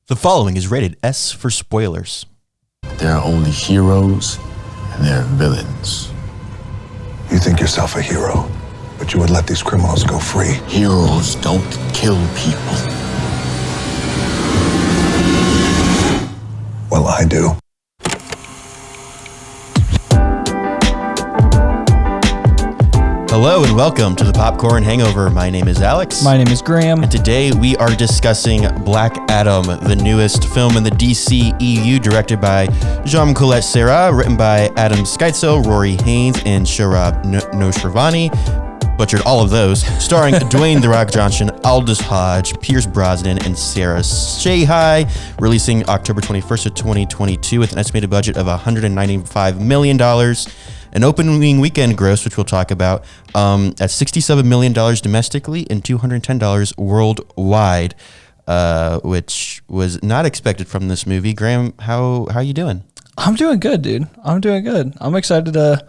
The following is rated S for spoilers. There are only heroes and there are villains. You think yourself a hero, but you would let these criminals go free. Heroes don't kill people. Well, I do. Hello and welcome to the Popcorn Hangover. My name is Alex. My name is Graham. And today we are discussing Black Adam, the newest film in the DCEU, directed by Jean-Colette Serra, written by Adam Skeitzel, Rory Haynes, and Shohrab Noshrevani. Butchered all of those. Starring Dwayne "The Rock" Johnson, Aldous Hodge, Pierce Brosnan, and Sarah Shahai. Releasing October 21st of 2022 with an estimated budget of $195 million. An opening weekend gross, which we'll talk about, at $67 million domestically and $210 worldwide, which was not expected from this movie. Graham, how you doing? I'm doing good, dude. I'm doing good. I'm excited to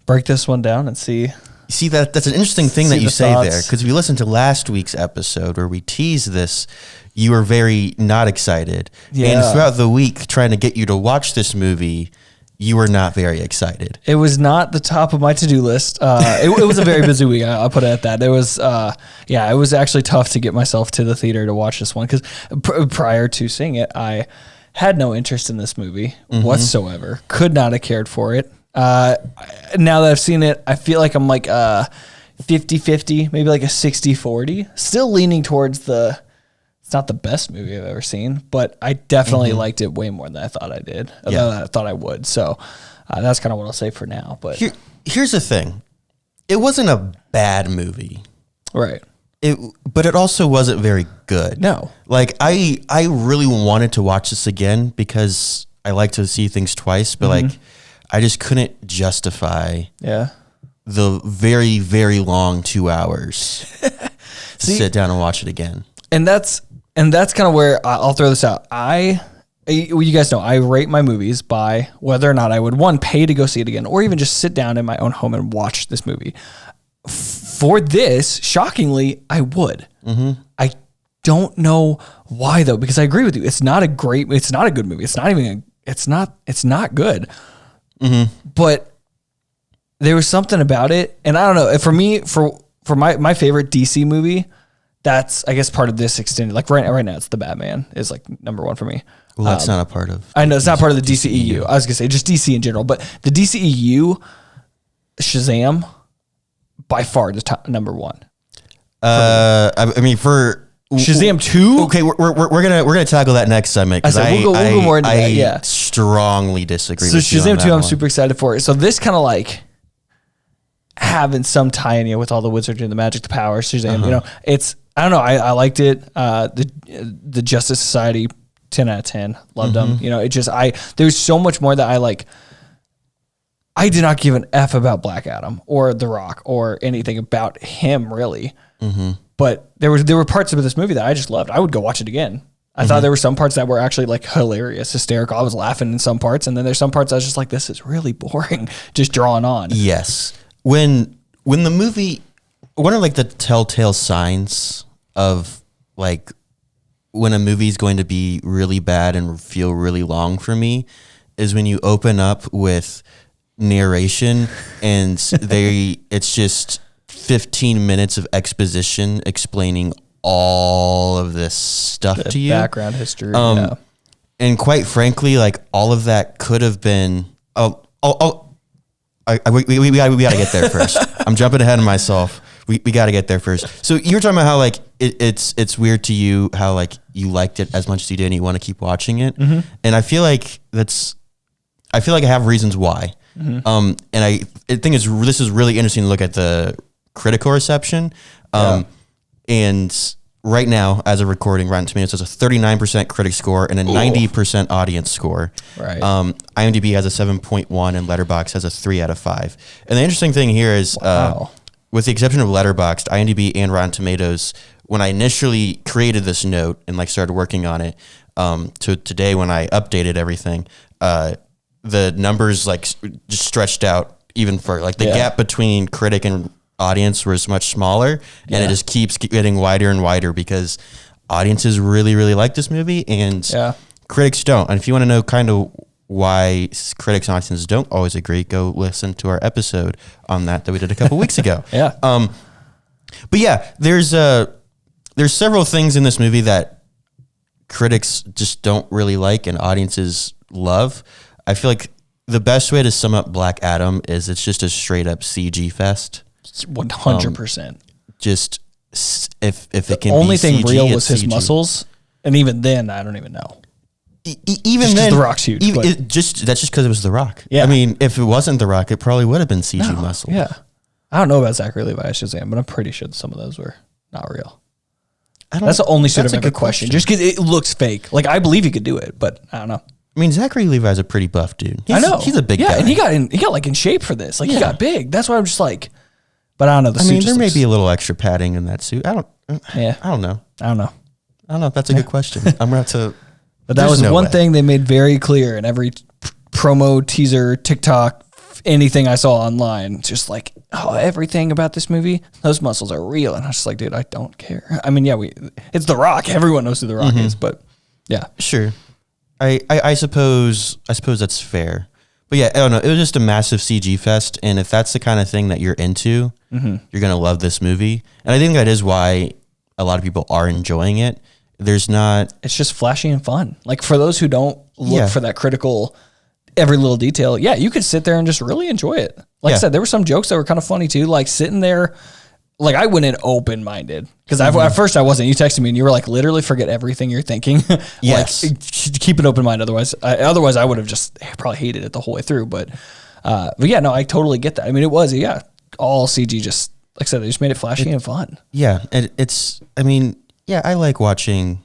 break this one down and see. See, that's an interesting thing that you say thoughts there, because if you listen to last week's episode where we teased this, you were very not excited. Yeah. And throughout the week, trying to get you to watch this movie, you were not very excited. It was not the top of my to-do list. It was a very busy week. I'll put it at that. It was, it was actually tough to get myself to the theater to watch this one because prior to seeing it, I had no interest in this movie whatsoever. Could not have cared for it. Now that I've seen it, I feel like I'm like 50-50, maybe like a 60-40. Still leaning towards it's not the best movie I've ever seen, but I definitely liked it way more than I thought I did. Yeah. Than I thought I would. So that's kind of what I'll say for now. But Here's the thing. It wasn't a bad movie. right. But it also wasn't very good. No. Like, I really wanted to watch this again because I like to see things twice, but like, I just couldn't justify the very, very long 2 hours to sit down and watch it again. And that's kind of where I'll throw this out. You guys know, I rate my movies by whether or not I would, one, pay to go see it again, or even just sit down in my own home and watch this movie. For this, shockingly, I would. I don't know why though, because I agree with you. It's not a good movie. It's not good. But there was something about it. And I don't know, for me, for my favorite DC movie, that's, I guess, part of this extended, like right now it's The Batman is like number one for me. Well, that's not a part of. I know it's not part of the DCEU. I was gonna say just DC in general, but the DCEU, Shazam, by far the top number one. I mean, for Shazam 2. Okay, we're gonna tackle that next segment because we'll go more into that. Yeah, strongly disagree. So with you on Shazam 2, that I'm one. super excited for it. So this kind of like having some tie-in with all the wizardry and the magic, the power, Shazam. It's, I don't know. I liked it. The Justice Society, 10 out of 10. Loved them. It just, there's so much more that I like. I did not give an F about Black Adam or The Rock or anything about him really. But there were parts of this movie that I just loved. I would go watch it again. I thought there were some parts that were actually like hilarious, hysterical. I was laughing in some parts. And then there's some parts I was just like, this is really boring, just drawing on. Yes. When the movie, one of like the telltale signs of like when a movie is going to be really bad and feel really long for me is when you open up with narration and it's just 15 minutes of exposition explaining all of this stuff to you. Background history. And quite frankly, like all of that could have been, we gotta get there first. I'm jumping ahead of myself. We gotta get there first. So you were talking about how like it's weird to you how like you liked it as much as you did and you want to keep watching it. And I feel like I have reasons why. And I think this is really interesting to look at the critical reception. And right now, as a recording, Rotten Tomatoes has a 39% critic score and a 90% audience score. Right. IMDb has a 7.1 and Letterboxd has a 3 out of 5. And the interesting thing here is, with the exception of Letterboxd, IMDb and Rotten Tomatoes, when I initially created this note and like started working on it, to today when I updated everything, the numbers like just stretched out even further. Like the gap between critic and audience was much smaller, and it just keeps getting wider and wider because audiences really, really like this movie, and critics don't. And if you want to know kind of why critics and audiences don't always agree, go listen to our episode on that we did a couple weeks ago. Yeah. But yeah, there's several things in this movie that critics just don't really like and audiences love. I feel like the best way to sum up Black Adam is it's just a straight up CG fest. 100%. Just if it can the only be thing CG, real it's was his CG. muscles, and even then, I don't even know. Even Just 'cause then, The Rock's huge, but- that's just because it was The Rock. Yeah. I mean, if it wasn't The Rock, it probably would have been CG muscle. Yeah. I don't know about Zachary Levi's Shazam, but I'm pretty sure some of those were not real. That's the only sort that's of a ever good question. question. Just because it looks fake. Like, I believe he could do it, but I don't know. I mean, Zachary Levi's a pretty buff dude. I know. He's a big guy. and he got like in shape for this. Like, he got big. That's why I'm just like, but I don't know. The I suit mean, just there may looks- be a little extra padding in that suit. I don't know. I don't know. I don't know if that's a good question. I'm going to have to. But that There's was no one way. thing they made very clear in every promo, teaser, TikTok, anything I saw online. It's just like, oh, everything about this movie, those muscles are real. And I was just like, dude, I don't care. I mean, yeah, it's The Rock. Everyone knows who The Rock is, but yeah. Sure. I suppose that's fair. But yeah, I don't know. It was just a massive CG fest. And if that's the kind of thing that you're into, you're going to love this movie. And I think that is why a lot of people are enjoying it. There's not. It's just flashy and fun. Like, for those who don't look Yeah. for that critical, every little detail, yeah, you could sit there and just really enjoy it. Like I Yeah. said, there were some jokes that were kind of funny too. Like, sitting there, like, I went in open-minded because at first I wasn't. You texted me and you were like, literally forget everything you're thinking. Yes. Like, keep an open mind. Otherwise I would have just probably hated it the whole way through. But yeah, no, I totally get that. I mean, it was, all CG, just like I said, they just made it flashy and fun. Yeah. And I like watching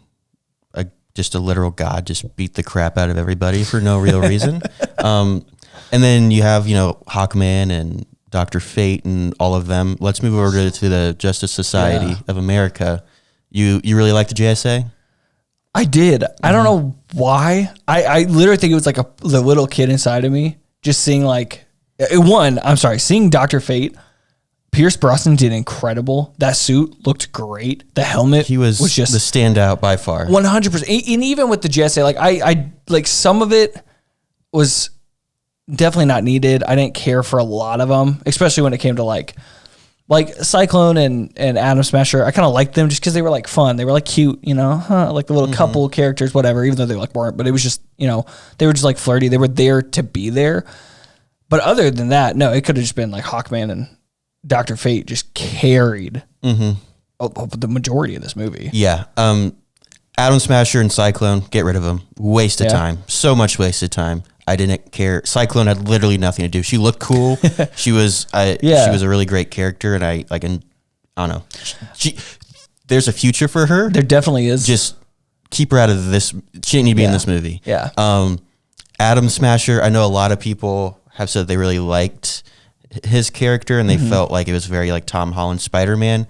just a literal god just beat the crap out of everybody for no real reason. And then you have, Hawkman and Dr. Fate and all of them. Let's move over to the Justice Society of America. You really like the JSA? I did. I don't know why. I literally think it was like the little kid inside of me just seeing seeing Dr. Fate. Pierce Brosnan did incredible. That suit looked great. The helmet He was just the standout by far. 100%. And even with the JSA, like I like some of it was definitely not needed. I didn't care for a lot of them, especially when it came to like Cyclone and Atom Smasher. I kind of liked them just because they were like fun. They were like cute, like the little couple characters, whatever, even though they like weren't, but it was just, they were just like flirty. They were there to be there. But other than that, no, it could have just been like Hawkman and Dr. Fate just carried the majority of this movie. Yeah. Atom Smasher and Cyclone, get rid of them. Waste of time. So much wasted time. I didn't care. Cyclone had literally nothing to do. She looked cool. She was she was a really great character, and I don't know. There's a future for her. There definitely is. Just keep her out of this. She didn't need to be in this movie. Yeah. Atom Smasher, I know a lot of people have said they really liked his character and they felt like it was very like Tom Holland Spider-Man.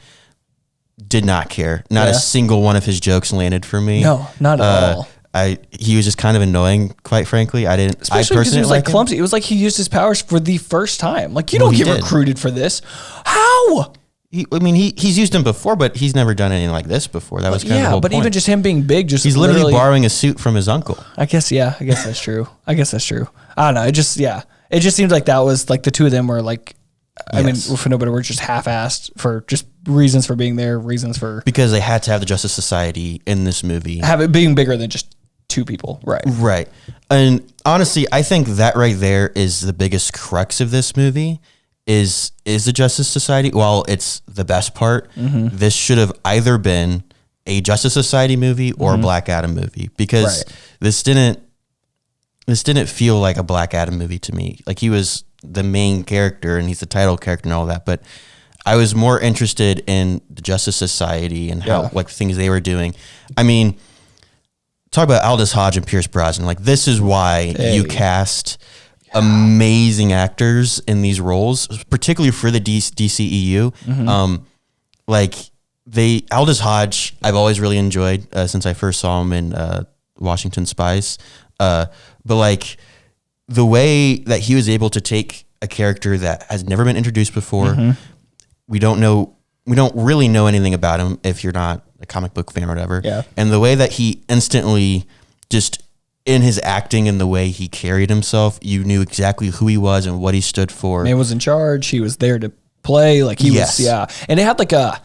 Did not care. Not a single one of his jokes landed for me. No, not at all. He was just kind of annoying, quite frankly. Especially because he was like clumsy. It was like he used his powers for the first time. Like, you don't get recruited for this. How? He's used them before, but he's never done anything like this before. That was kind of the whole but point. even just him being big, he's literally borrowing a suit from his uncle. I guess that's true. I don't know. It just seems like that was like the two of them were like, I mean, for nobody, we're just half-assed for just reasons for being there, because they had to have the Justice Society in this movie. Have it being bigger than just two people. Right. And honestly, I think that right there is the biggest crux of this movie is the Justice Society. While it's the best part, this should have either been a Justice Society movie or a Black Adam movie, because this didn't feel like a Black Adam movie to me. Like, he was the main character and he's the title character and all that, but I was more interested in the Justice Society and how like things they were doing. I mean, talk about Aldous Hodge and Pierce Brosnan. Like, this is why you cast amazing actors in these roles, particularly for the DCEU. Aldous Hodge, I've always really enjoyed since I first saw him in Washington Spies. But like the way that he was able to take a character that has never been introduced before, we don't know we don't really know anything about him if you're not a comic book fan or whatever. Yeah. And the way that he instantly just in his acting and the way he carried himself, you knew exactly who he was and what he stood for. Man was in charge. He was there to play. Like he was, yeah. And it had like a,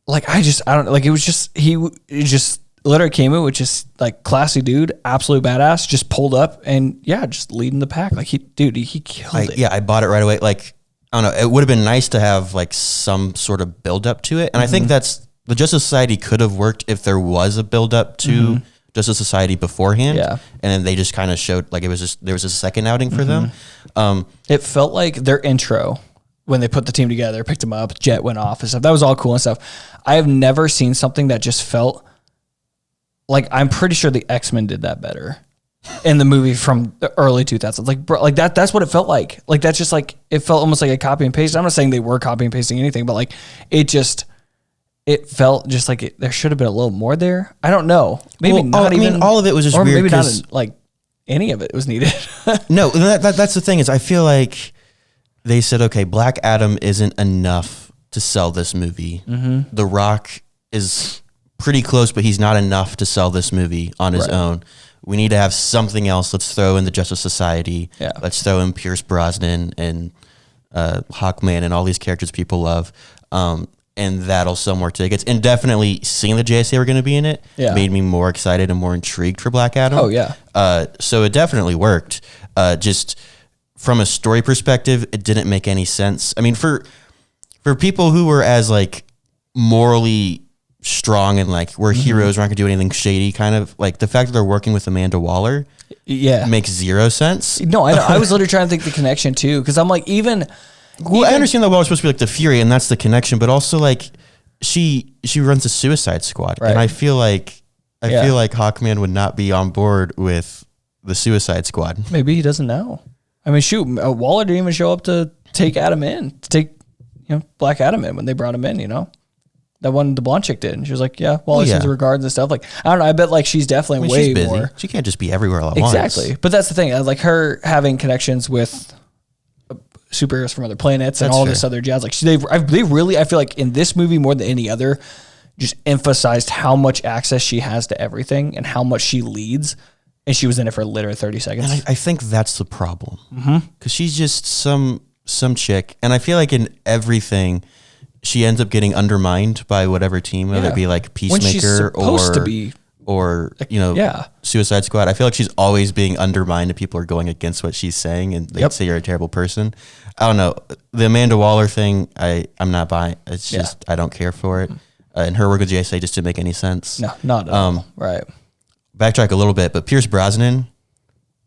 like, I don't like, it was just, he just literally came in with just like classy dude, absolute badass, just pulled up and just leading the pack. Like he killed it. Yeah. I bought it right away. Like, I don't know. It would have been nice to have like some sort of build up to it. And I think that's the Justice Society could have worked if there was a build up to Justice Society beforehand. Yeah. And then they just kind of showed like, there was a second outing for them. It felt like their intro when they put the team together, picked them up, Jet went off and stuff. That was all cool and stuff. I have never seen something that just felt like, I'm pretty sure the X-Men did that better in the movie from the early 2000s. Like, bro, like that's what it felt like. Like, that's just like, it felt almost like a copy and paste. I'm not saying they were copy and pasting anything, but like, it felt just like there should have been a little more there. I don't know. Maybe not even. I mean, all of it was just or weird. Maybe not like any of it was needed. No, that's the thing is I feel like they said, okay, Black Adam isn't enough to sell this movie. The Rock is pretty close, but he's not enough to sell this movie on his own. We need to have something else. Let's throw in the Justice Society. Yeah. Let's throw in Pierce Brosnan and Hawkman and all these characters people love. And that'll sell more tickets. And definitely seeing the JSA were going to be in it made me more excited and more intrigued for Black Adam. Oh, yeah. So it definitely worked. Just from a story perspective, it didn't make any sense. I mean, for people who were as like morally strong and like we're heroes, we're not gonna do anything shady, kind of like the fact that they're working with Amanda Waller makes zero sense. No, I was literally trying to think the connection too, because I'm like, I understand that Waller's supposed to be like the Fury and that's the connection, but also like she runs the Suicide Squad, and I feel like Hawkman would not be on board with the Suicide Squad. Maybe he doesn't know. I mean, shoot, Waller didn't even show up to take Black Adam in when they brought him in, That one, the blonde chick did. And she was like, Waller sends her regards and stuff. Like, I don't know. I bet like she's definitely way she's busy. more. She can't just be everywhere all at once. Exactly. But that's the thing. Like her having connections with superheroes from other planets and all this other jazz. Like they really, I feel like in this movie more than any other, just emphasized how much access she has to everything and how much she leads. And she was in it for literally 30 seconds. And I think that's the problem. Because she's just some chick. And I feel like in everything, she ends up getting undermined by whatever team, whether it be like Peacemaker or Suicide Squad. I feel like she's always being undermined and people are going against what she's saying and they say you're a terrible person. I don't know. The Amanda Waller thing, I'm not buying. It's just, I don't care for it. And her work with JSA just didn't make any sense. No, not at all. Right. Backtrack a little bit, but Pierce Brosnan,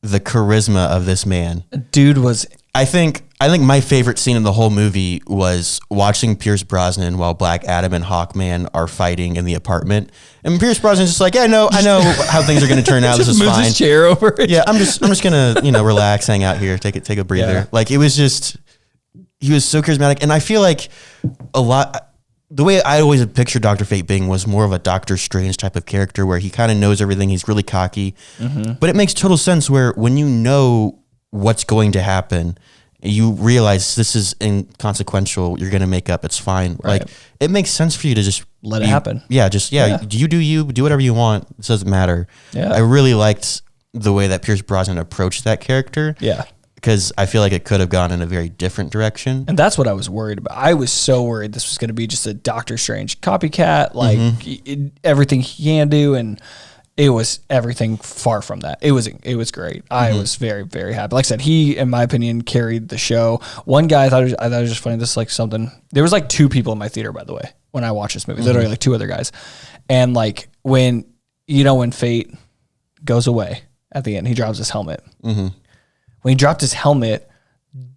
the charisma of this man. Dude was... I think my favorite scene in the whole movie was watching Pierce Brosnan while Black Adam and Hawkman are fighting in the apartment, and Pierce Brosnan's just like, I know how things are going to turn out. This is fine. His chair over. Yeah, I'm just gonna relax, hang out here, take a breather. Yeah. Like it was just, he was so charismatic, and I feel like a lot. The way I always had pictured Dr. Fate being was more of a Doctor Strange type of character where he kind of knows everything. He's really cocky, but it makes total sense where when you know what's going to happen, you realize this is inconsequential. You're going to make up. It's fine. Right. Like it makes sense for you to just let it happen. Yeah. You do whatever you want. It doesn't matter. Yeah. I really liked the way that Pierce Brosnan approached that character. Yeah. Because I feel like it could have gone in a very different direction. And that's what I was worried about. I was so worried this was going to be just a Doctor Strange copycat, like everything he can do. And it was everything far from that. It was great. I was very, very happy. Like I said, he, in my opinion, carried the show. One guy, I thought it was just funny. This is like something, there was like two people in my theater, by the way, when I watched this movie, literally like two other guys. And like when Fate goes away at the end, he drops his helmet. When he dropped his helmet,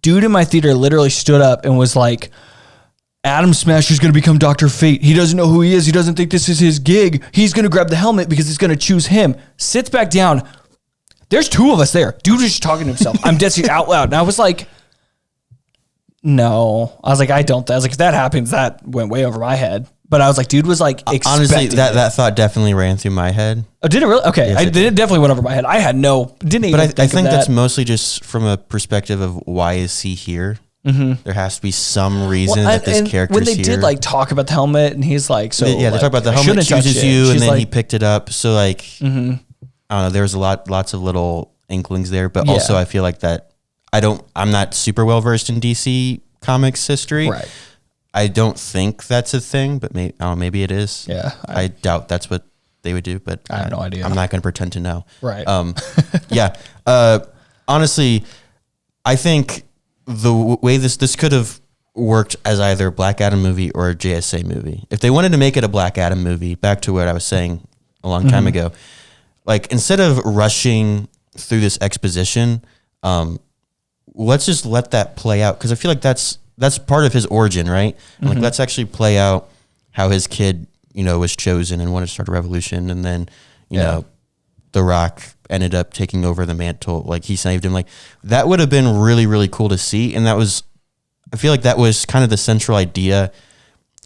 dude in my theater literally stood up and was like, Atom Smasher's going to become Dr. Fate. He doesn't know who he is. He doesn't think this is his gig. He's going to grab the helmet because it's going to choose him. Sits back down. There's two of us there. Dude was just talking to himself. I'm dead serious out loud. And I was like, no. I was like, I was like, if that happens, that went way over my head. But I was like, dude was like, honestly, that thought definitely ran through my head. Oh, did it really? Okay. Yes, it definitely went over my head. I had didn't even But I think that. that's mostly just from a perspective of why is he here? There has to be some reason that this character's when they here. did like talk about the helmet, and he's like, so they talk about the helmet chooses you, and then he picked it up. So like, I don't know. There's lots of little inklings there, but also I feel like that I'm not super well versed in DC Comics history. Right. I don't think that's a thing, but maybe it is. Yeah. I doubt that's what they would do, but I have no idea. I'm not going to pretend to know. Right. Yeah. Honestly, I think the way this could have worked as either a Black Adam movie or a JSA movie. If they wanted to make it a Black Adam movie, back to what I was saying a long time ago, like instead of rushing through this exposition, let's just let that play out. Cause I feel like that's part of his origin, right? Like, let's actually play out how his kid, was chosen and wanted to start a revolution. And then, you know, The Rock ended up taking over the mantle. Like, he saved him. Like, that would have been really, really cool to see. And I feel like that was kind of the central idea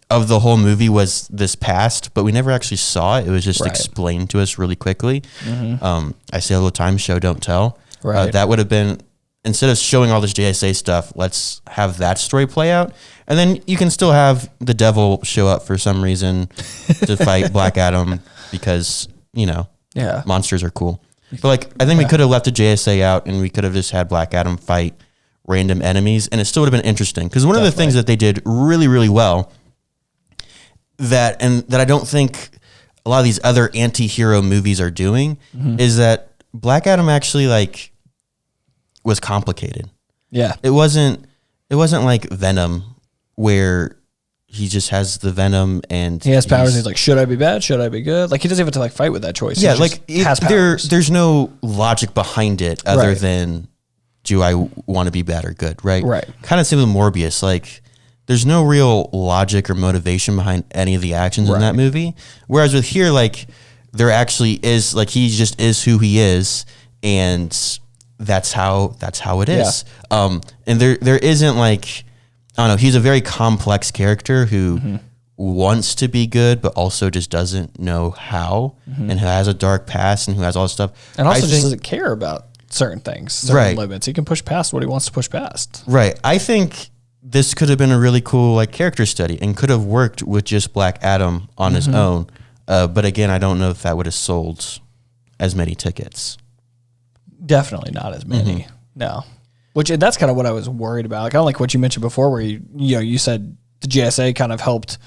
of the whole movie, was this past, but we never actually saw it. It was just explained to us really quickly. I say all the time, show, don't tell. Right. That would have been, instead of showing all this JSA stuff, let's have that story play out. And then you can still have the devil show up for some reason to fight Black Adam because, monsters are cool. But like, I think we could have left the JSA out and we could have just had Black Adam fight random enemies, and it still would have been interesting. Because one of the things that they did really, really well that I don't think a lot of these other anti-hero movies are doing is that Black Adam actually like was complicated. Yeah. It wasn't like Venom, where he just has the venom and he has powers. And he's like, should I be bad? Should I be good? Like, he doesn't have to like fight with that choice. Yeah, he like has powers. There's no logic behind it other than, do I want to be bad or good? Right. Right. Kind of same with Morbius. Like, there's no real logic or motivation behind any of the actions in that movie. Whereas with here, like, there actually is, like, he just is who he is, and that's how it is. And there isn't like, I don't know, he's a very complex character who wants to be good, but also just doesn't know how, and who has a dark past and who has all this stuff. And also just doesn't care about certain things, certain limits. He can push past what he wants to push past. Right. I think this could have been a really cool like character study and could have worked with just Black Adam on his own. But again, I don't know if that would have sold as many tickets. Definitely not as many. No. Which, and that's kind of what I was worried about. Kind of like what you mentioned before, where you said the GSA kind of helped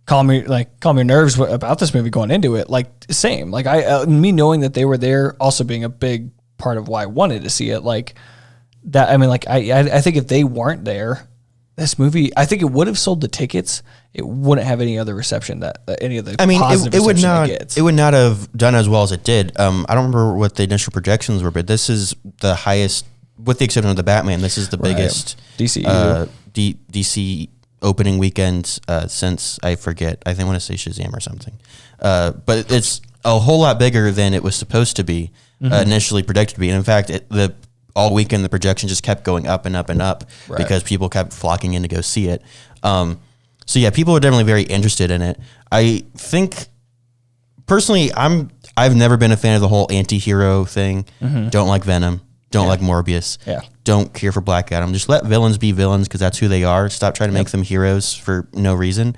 calm your nerves about this movie going into it. Like, same. Like, me knowing that they were there, also being a big part of why I wanted to see it. Like that. I mean, like I think if they weren't there, this movie, I think it would have sold the tickets. It wouldn't have any other reception that any of the. I mean, it would not. It would not have done as well as it did. I don't remember what the initial projections were, but this is the highest, with the exception of the Batman. This is the biggest DCEU. DC opening weekend since, I forget. I think I want to say Shazam or something. But it's a whole lot bigger than it was supposed to be initially projected to be. And in fact, all weekend the projection just kept going up and up and up because people kept flocking in to go see it. So yeah, people are definitely very interested in it. I think personally, I've never been a fan of the whole anti-hero thing. Don't like Venom. Don't like Morbius. Yeah. Don't care for Black Adam. Just let villains be villains because that's who they are. Stop trying to make them heroes for no reason.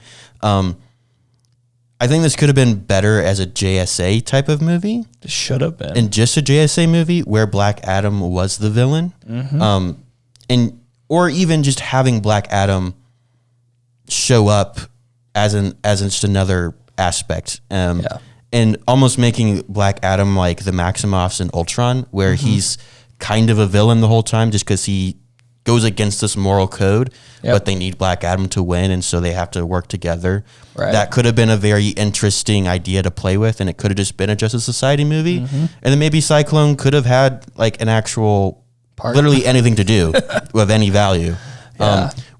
I think this could have been better as a JSA type of movie. It should have been. And just a JSA movie where Black Adam was the villain. Or even just having Black Adam show up as just another aspect. And almost making Black Adam like the Maximoffs in Ultron, where he's kind of a villain the whole time just because he goes against this moral code, but they need Black Adam to win, and so they have to work together. Right. That could have been a very interesting idea to play with, and it could have just been a Justice Society movie. And then maybe Cyclone could have had like an actual, literally anything to do with any value.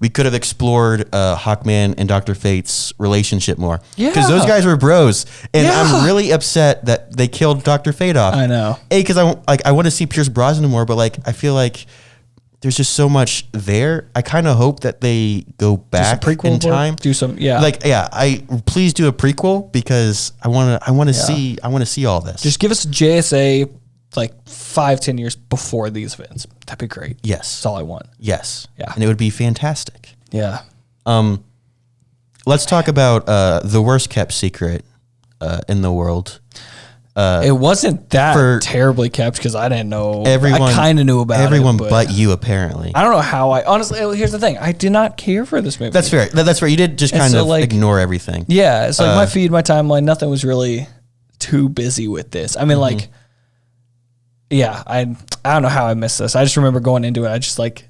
We could have explored Hawkman and Dr. Fate's relationship more. Because those guys were bros. And I'm really upset that they killed Dr. Fate off. I know. Because I want to see Pierce Brosnan more, but like I feel like there's just so much there. I kind of hope that they go back in time. Please do a prequel because I want to see all this. Just give us JSA like 5-10 years before these events. That'd be great. Yes. That's all I want. Yes. Yeah. And it would be fantastic. Yeah. Let's talk about the worst kept secret in the world. It wasn't that for terribly kept because I didn't know. Everyone, I kind of knew about everyone it. but you, apparently. I don't know how honestly, here's the thing. I did not care for this movie. That's fair. That's fair. You did just kind of ignore everything. Yeah. It's like my feed, my timeline, nothing was really too busy with this. I mean, like, yeah, I don't know how I missed this. I just remember going into it.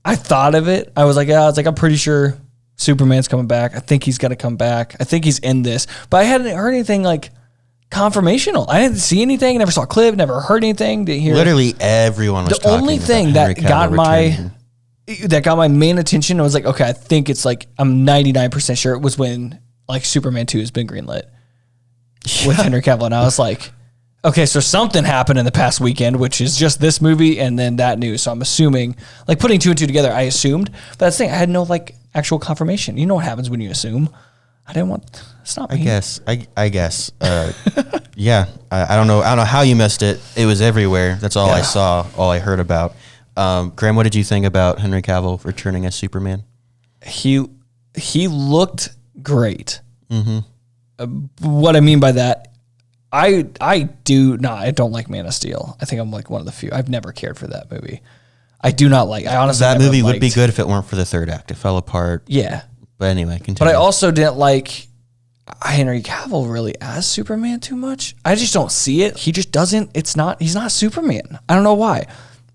I thought of it. I was like, I'm pretty sure Superman's coming back. I think he's got to come back. I think he's in this. But I hadn't heard anything like confirmational. I didn't see anything. Never saw a clip. Never heard anything. Didn't hear. Literally everyone was the only thing that got my main attention. I was like, okay, I think it's like I'm 99% sure it was when like Superman 2 has been greenlit with Henry Cavill, and I was like, okay, so something happened in the past weekend, which is just this movie and then that news. So I'm assuming, like putting 2 and 2 together, I assumed, but that's the thing. I had no like actual confirmation. You know what happens when you assume. I didn't want. It's not me. I guess. Yeah. I don't know. I don't know how you missed it. It was everywhere. That's all I saw. All I heard about. Graham, what did you think about Henry Cavill returning as Superman? He looked great. What I mean by that, I don't like Man of Steel. I think I'm like one of the few. I've never cared for that movie. I do not like. I honestly that movie would be good if it weren't for the third act. It fell apart. Yeah. But anyway, continue. But I also didn't like Henry Cavill really as Superman too much. I just don't see it. He just doesn't. He's not Superman. I don't know why.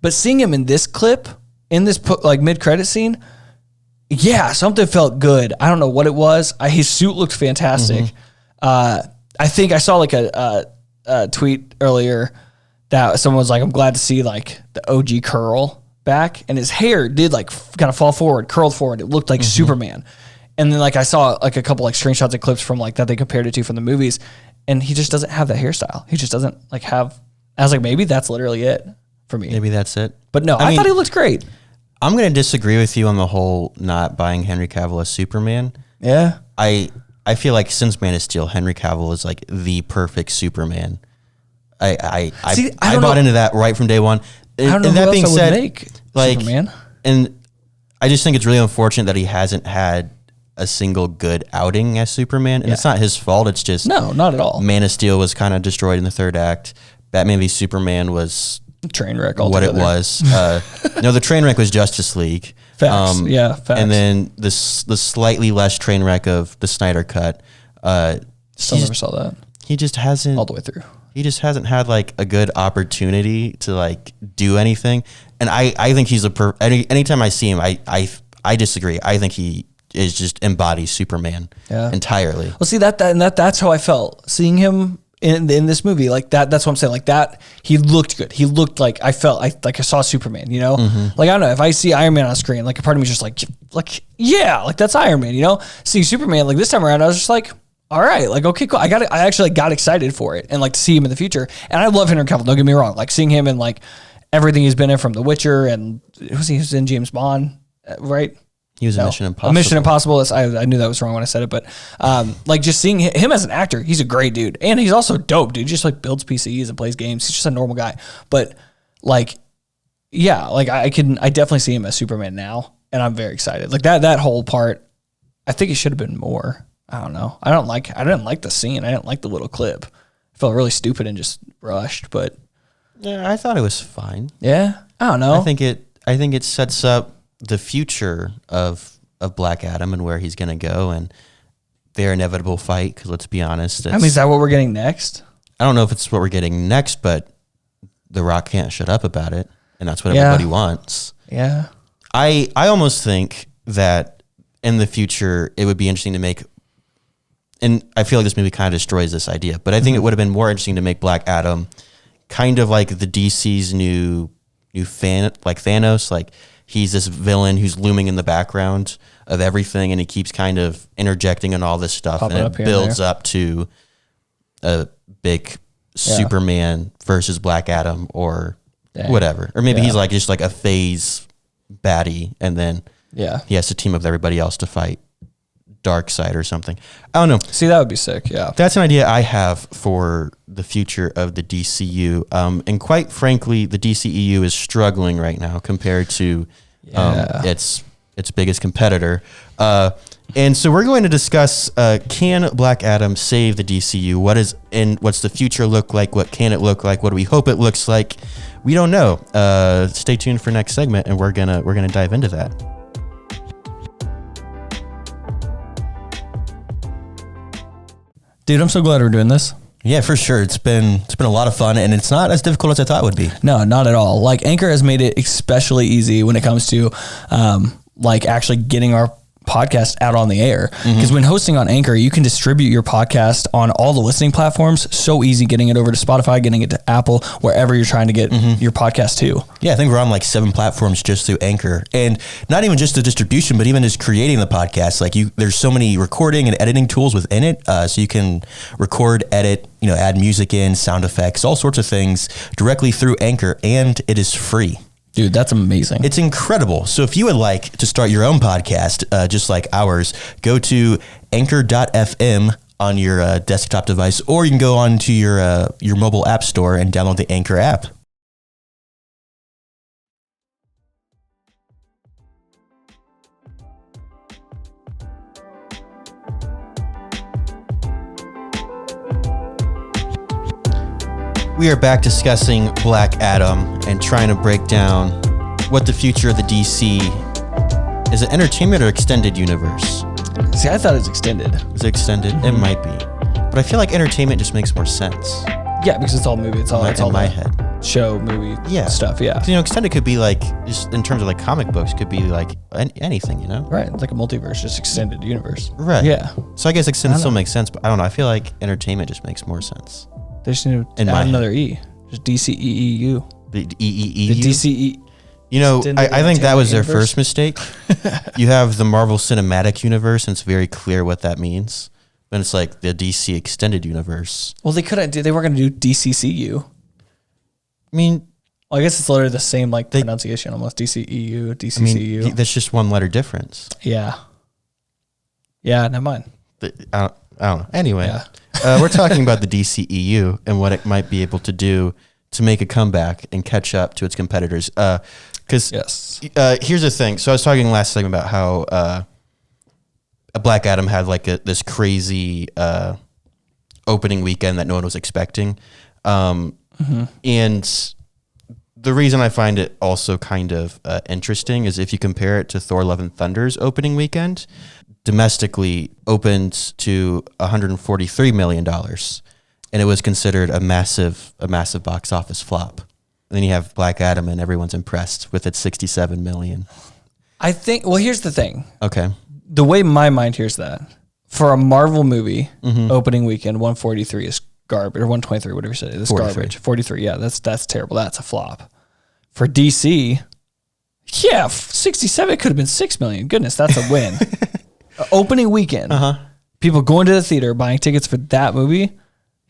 But seeing him in this clip, in this like mid-credit scene, yeah, something felt good. I don't know what it was. His suit looked fantastic. I think I saw like a tweet earlier that someone was like, I'm glad to see like the OG curl back, and his hair did like kind of fall forward, curled forward. It looked like Superman. And then like I saw like a couple like screenshots and clips from like that they compared it to from the movies, and he just doesn't have that hairstyle. He just doesn't like have. I was like, maybe that's literally it for me. Maybe that's it. But no, I thought he looked great. I'm going to disagree with you on the whole not buying Henry Cavill as Superman. Yeah. I feel like since Man of Steel, Henry Cavill is like the perfect Superman. I bought into that right from day one. I don't know and who that else being I would said, make like, Superman. And I just think it's really unfortunate that he hasn't had a single good outing as Superman. And it's not his fault. It's just No, not at all. Man of Steel was kind of destroyed in the third act. Batman v Superman was Train wreck what altogether. it was. No, the train wreck was Justice League. Facts. Facts. And then the slightly less train wreck of the Snyder Cut. Still never saw that. He just hasn't all the way through. He just hasn't had like a good opportunity to like do anything. And I think he's anytime I see him, I disagree. I think he is just embodies Superman entirely. Well, see that's how I felt seeing him in this movie. Like that. That's what I'm saying. Like that, he looked good. He looked like I saw Superman. You know, like I don't know if I see Iron Man on screen, like a part of me is just like yeah, like that's Iron Man. You know, seeing Superman like this time around, I was just like, all right, like okay, cool. I actually got excited for it and like to see him in the future. And I love Henry Cavill. Don't get me wrong. Like seeing him in like everything he's been in from The Witcher and he was in James Bond, right? He was in Mission Impossible. Mission Impossible. I knew that was wrong when I said it, but like just seeing him as an actor, he's a great dude, and he's also dope, dude. He just like builds PCs and plays games. He's just a normal guy, but like, yeah, like I definitely see him as Superman now, and I'm very excited. Like that whole part, I think it should have been more. I don't know. I didn't like the scene. I didn't like the little clip. I felt really stupid and just rushed, but yeah, I thought it was fine. Yeah, I don't know. I think it sets up the future of Black Adam and where he's going to go and their inevitable fight. Because let's be honest, I mean, is that what we're getting next? I don't know if it's what we're getting next, but The Rock can't shut up about it, and that's what everybody wants. Yeah, I almost think that in the future it would be interesting to make. And I feel like this movie kind of destroys this idea, but I think it would have been more interesting to make Black Adam kind of like the DC's new fan, like Thanos. Like he's this villain who's looming in the background of everything, and he keeps kind of interjecting in all this stuff, and it builds up to a big Superman versus Black Adam or whatever. Or maybe he's like just like a phase baddie, and then he has to team up with everybody else to fight dark side or something. I don't know. See, that would be sick. Yeah. That's an idea I have for the future of the DCU. And quite frankly, the DCEU is struggling right now compared to its biggest competitor. And so we're going to discuss, can Black Adam save the DCU? What's the future look like? What can it look like? What do we hope it looks like? We don't know. Stay tuned for next segment, and we're gonna dive into that. Dude, I'm so glad we're doing this. Yeah, for sure. It's been a lot of fun, and it's not as difficult as I thought it would be. No, not at all. Like, Anchor has made it especially easy when it comes to like actually getting our podcast out on the air. Because when hosting on Anchor, you can distribute your podcast on all the listening platforms. So easy getting it over to Spotify, getting it to Apple, wherever you're trying to get your podcast to. Yeah, I think we're on like 7 platforms just through Anchor, and not even just the distribution, but even just creating the podcast. Like there's so many recording and editing tools within it, so you can record, edit, add music in, sound effects, all sorts of things directly through Anchor, and it is free. Dude, that's amazing. It's incredible. So if you would like to start your own podcast, just like ours, go to anchor.fm on your desktop device, or you can go on to your mobile app store and download the Anchor app. We are back discussing Black Adam and trying to break down what the future of the DC is. It entertainment or extended universe? See, I thought it was extended. Is it extended? It might be, but I feel like entertainment just makes more sense. Yeah, because it's all movie. It's all in my head. Show, movie, stuff. Yeah. So, extended could be like, just in terms of like comic books, could be like anything, Right. It's like a multiverse, just extended universe. Right. Yeah. So I guess extended still makes sense, but I don't know. I feel like entertainment just makes more sense. They just need to add another E. Just DCEEU. The EEEU? The DCE. I think that was their first mistake. You have the Marvel Cinematic Universe, and it's very clear what that means. But it's like the DC Extended Universe. Well, they couldn't do. They weren't going to do DCCU. I mean, I guess it's literally the same pronunciation almost. DCEU, DCCU. That's just one letter difference. Yeah. Yeah, never mind. I don't know. Anyway, we're talking about the DCEU and what it might be able to do to make a comeback and catch up to its competitors. Because here's the thing. So I was talking last segment about how Black Adam had like this crazy opening weekend that no one was expecting. And the reason I find it also kind of interesting is if you compare it to Thor: Love and Thunder's opening weekend, domestically opened to $143 million, and it was considered a massive box office flop. And then you have Black Adam, and everyone's impressed with its $67 million. I think. Well, here's the thing. Okay. The way my mind hears that, for a Marvel movie opening weekend, 143 is garbage, or 123, whatever you said. It's garbage. 43, yeah, that's terrible. That's a flop. For DC, 67 could have been $6 million. Goodness, that's a win. Opening weekend, people going to the theater, buying tickets for that movie.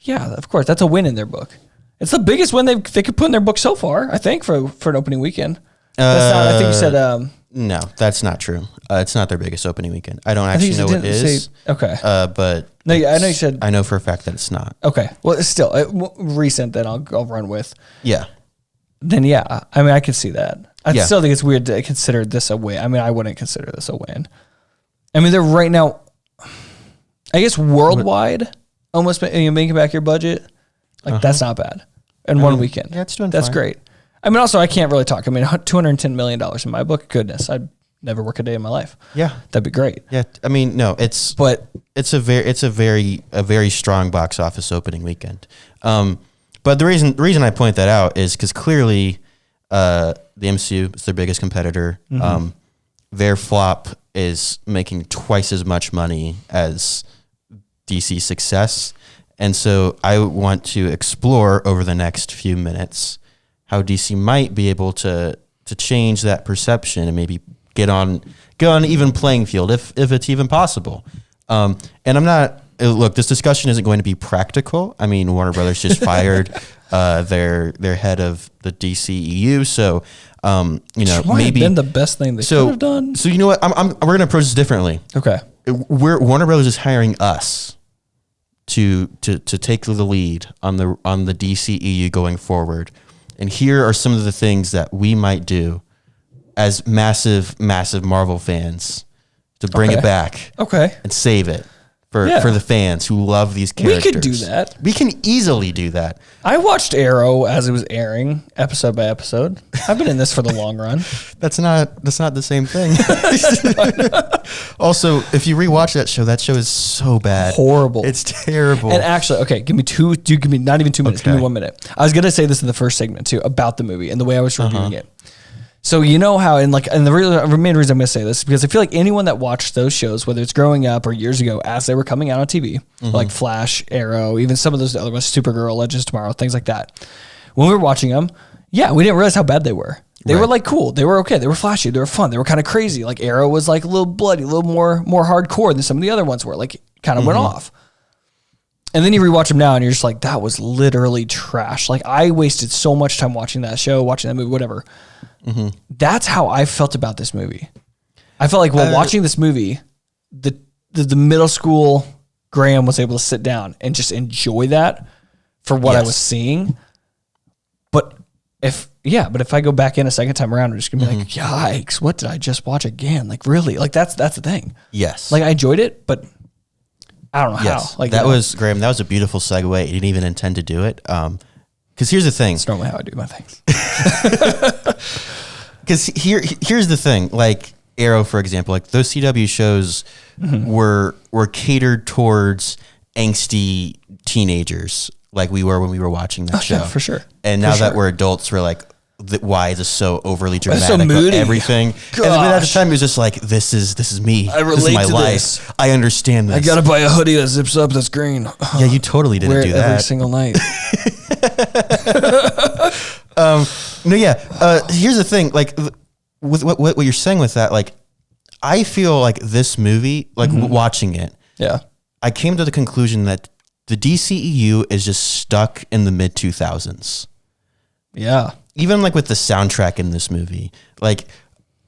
Yeah, of course, that's a win in their book. It's the biggest win they could put in their book so far, I think, for an opening weekend. That's not. I think you said. No, that's not true. It's not their biggest opening weekend. I don't actually know what it is. Okay. But no, I know you said. I know for a fact that it's not. Okay. Well, it's still recent. Then I'll run with. Yeah. Then yeah, I mean I can see that. I still think it's weird to consider this a win. I mean I wouldn't consider this a win. I mean they're right now. I guess worldwide, almost making back your budget. Like that's not bad. In one weekend. Yeah, it's doing That's fine. Great. I mean, also, I can't really talk. I mean, $210 million in my book. Goodness, I'd never work a day in my life. Yeah, that'd be great. Yeah, I mean, no, it's a very strong box office opening weekend. But the reason I point that out is because clearly, the MCU is their biggest competitor. Their flop is making twice as much money as DC's success, and so I want to explore over the next few minutes how DC might be able to change that perception and maybe get on even playing field if it's even possible. And I'm not, look, this discussion isn't going to be practical. I mean, Warner Brothers just fired their head of the DCEU, so maybe been the best thing they could have done. So you know what? We're going to approach this differently. Okay. Warner Bros. Is hiring us to take the lead on the DCEU going forward. And here are some of the things that we might do as massive Marvel fans to bring it back. Okay. And save it for the fans who love these characters. We could do that. We can easily do that. I watched Arrow as it was airing, episode by episode. I've been in this for the long run. That's not the same thing. Also, if you rewatch that show is so bad. Horrible. It's terrible. And actually, okay, give me not even 2 minutes. Okay. Give me 1 minute. I was going to say this in the first segment too, about the movie and the way I was reviewing it. So you know how, and the main reason I'm going to say this is because I feel like anyone that watched those shows, whether it's growing up or years ago as they were coming out on TV, like Flash, Arrow, even some of those other ones, Supergirl, Legends of Tomorrow, things like that. When we were watching them, we didn't realize how bad they were. They were like cool. They were okay. They were flashy. They were fun. They were kind of crazy. Like Arrow was like a little bloody, a little more hardcore than some of the other ones were. Like kind of went off. And then you rewatch them now and you're just like, that was literally trash. Like I wasted so much time watching that show, watching that movie, whatever. That's how I felt about this movie. I felt like while watching this movie, the middle school Graham was able to sit down and just enjoy that for what I was seeing. But if I go back in a second time around, I'm just gonna be like, yikes, what did I just watch again? Like really? Like that's the thing. Yes. Like I enjoyed it, but I don't know how. Like that was Graham. That was a beautiful segue. You didn't even intend to do it. Because here's the thing. It's normally how I do my things. Because here's the thing. Like Arrow, for example, like those CW shows were catered towards angsty teenagers, like we were when we were watching that show. Yeah, for sure. And now that we're adults, we're like, why is this so overly dramatic? so moody. Everything. And at the time, it was just like, this is me. I relate this is my to life. this. I understand this. I gotta buy a hoodie that zips up that's green. Yeah, you totally didn't Wear do it that every single night. Here's the thing, like with what you're saying with that, like I feel like this movie, like watching it, I came to the conclusion that the DCEU is just stuck in the mid 2000s. Yeah. Even like with the soundtrack in this movie, like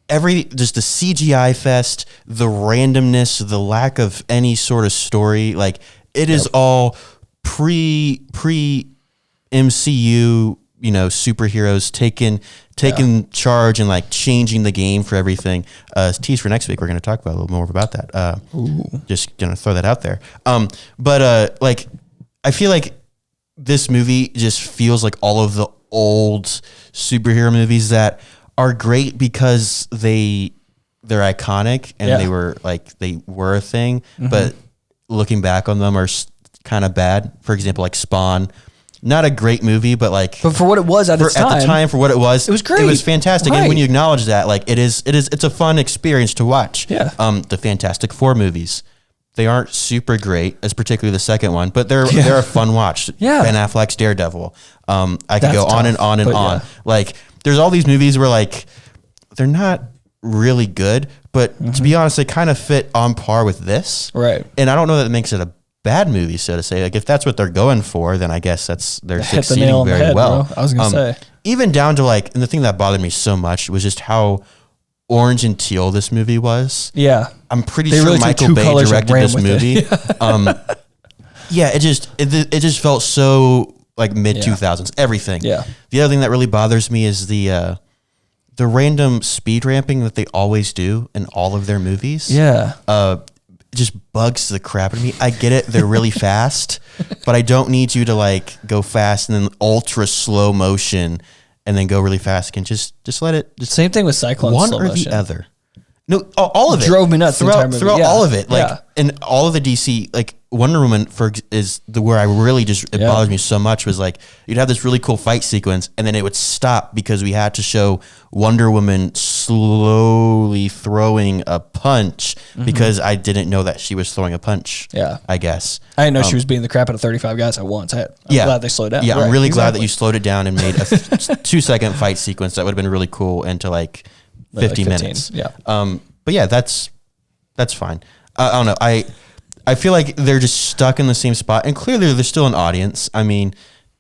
just the CGI fest, the randomness, the lack of any sort of story, like it is all pre MCU, superheroes taking charge and like changing the game for everything. Tease for next week, we're going to talk about a little more about that. Just going to throw that out there. But like I feel like this movie just feels like all of the old superhero movies that are great because they're iconic and they were a thing, but looking back on them are kind of bad. For example, like Spawn, not a great movie, but for what it was at the time, for what it was great. It was fantastic. Right. And when you acknowledge that, like it's a fun experience to watch. Yeah. The Fantastic Four movies, they aren't super great, as particularly the second one, but they're a fun watch. Yeah. Ben Affleck's Daredevil. I could go That's on and tough, on and but on. yeah. Like there's all these movies where like they're not really good, but to be honest, they kind of fit on par with this. Right. And I don't know that it makes it a bad movie, so to say. Like if that's what they're going for, then I guess they're hit the succeeding nail on the very head, well. bro. I was gonna say. Even down to like, and the thing that bothered me so much was just how orange and teal this movie was. Yeah. I'm pretty They sure really took Michael two Bay colors and directed ran this with movie. It just felt so like mid 2000s. Everything. Yeah. The other thing that really bothers me is the random speed ramping that they always do in all of their movies. Yeah. It just bugs the crap out of me. I get it. They're really fast, but I don't need you to like go fast and then ultra slow motion and then go really fast again. Just let it. Just Same thing with Cyclone. one slow or motion. the other. No, all of it Drove me nuts the entire movie. throughout Yeah. all of it. Like Yeah. and all of the DC, like Wonder Woman is where I really it bothers me so much was like you'd have this really cool fight sequence and then it would stop because we had to show Wonder Woman slowly throwing a punch because I didn't know that she was throwing a punch. Yeah. I guess. I didn't know she was beating the crap out of 35 guys at once. I'm glad they slowed down. Yeah, Right, I'm really glad that exactly. you slowed it down and made a 2-second fight sequence that would have been really cool into like 50 minutes. Yeah. But yeah, that's fine. I don't know. I feel like they're just stuck in the same spot, and clearly there's still an audience. I mean,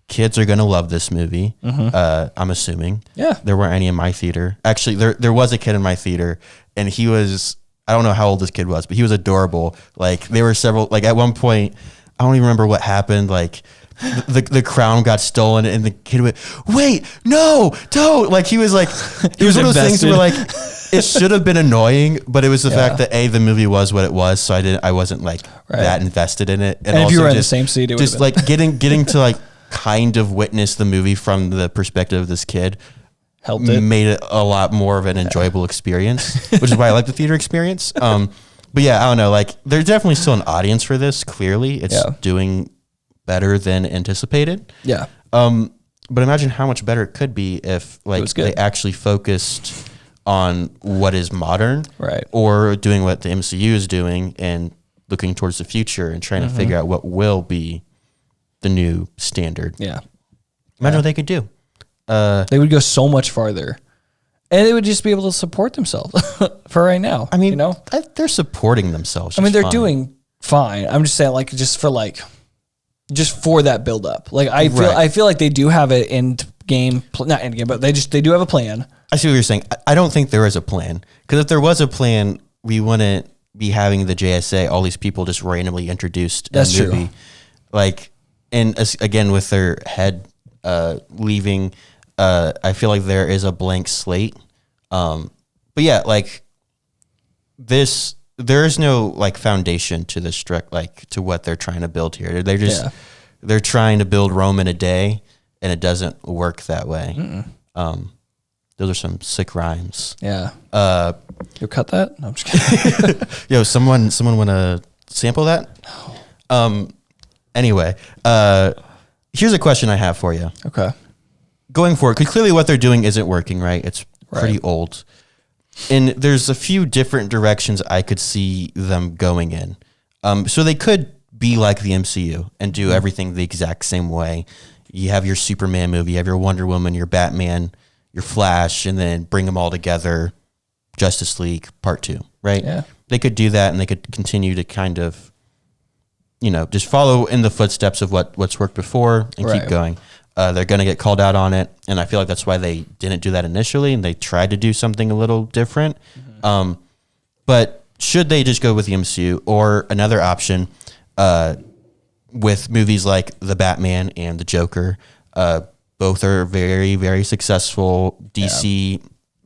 kids are gonna love this movie. I'm assuming. Yeah. There weren't any in my theater. Actually, there was a kid in my theater, and he was. I don't know how old this kid was, but he was adorable. Like there were several, like at one point, I don't even remember what happened. Like the crown got stolen and the kid went, wait, no, don't. Like he was like, it was one of those things where like, it should have been annoying, but it was the fact that the movie was what it was. So I wasn't like that invested in it. And if you were in the same seat, it would just like getting to like kind of witness the movie from the perspective of this kid helped it, made it a lot more of an enjoyable experience, which is why I like the theater experience. But yeah, I don't know, like there's definitely still an audience for this. Clearly it's doing better than anticipated. Yeah. But imagine how much better it could be if like they actually focused on what is modern, right? Or doing what the MCU is doing and looking towards the future and trying to figure out what will be the new standard. Yeah. Imagine what they could do. They would go so much farther, and they would just be able to support themselves for right now. I mean, they're supporting themselves. I mean, they're doing fine. I'm just saying, like, just for that build up. Like, I feel like they do have it not end game, but they do have a plan. I see what you're saying. I don't think there is a plan, because if there was a plan, we wouldn't be having the JSA, all these people just randomly introduced in That's a movie. true. Like, and again, with their head leaving, I feel like there is a blank slate. But yeah, like this, there is no like foundation to this to what they're trying to build here. They're trying to build Rome in a day, and it doesn't work that way. Those are some sick rhymes. Yeah. You'll cut that? No, I'm just kidding. Yo, someone want to sample that? No. Anyway, here's a question I have for you. Okay. Going forward, because clearly what they're doing isn't working, right? It's pretty old. And there's a few different directions I could see them going in. So they could be like the MCU and do everything the exact same way. You have your Superman movie, you have your Wonder Woman, your Batman, your Flash, and then bring them all together, Justice League Part 2, right? Yeah. They could do that, and they could continue to kind of, just follow in the footsteps of what's worked before and keep going. They're going to get called out on it, and I feel like that's why they didn't do that initially, and they tried to do something a little different. But should they just go with the MCU, or another option with movies like The Batman and The Joker? Both are very, very successful DC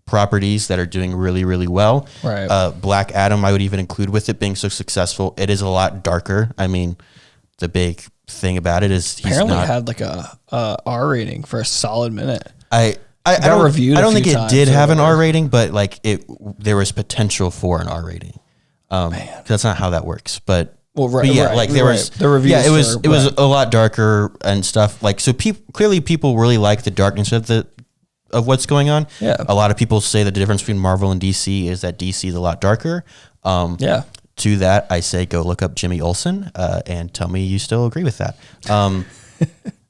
properties that are doing really, really well. Right. Black Adam, I would even include with it being so successful. It is a lot darker. I mean, the big thing about it is apparently had like a R rating for a solid minute. I don't reviewed. I don't think it did have an R rating, but like there was potential for an R rating. That's not how that works, but. Well, right, but yeah, like there was the reviews. Yeah, it was a lot darker and stuff. Like so, clearly people really like the darkness of what's going on. Yeah, a lot of people say that the difference between Marvel and DC is that DC is a lot darker. Yeah. To that, I say go look up Jimmy Olsen and tell me you still agree with that.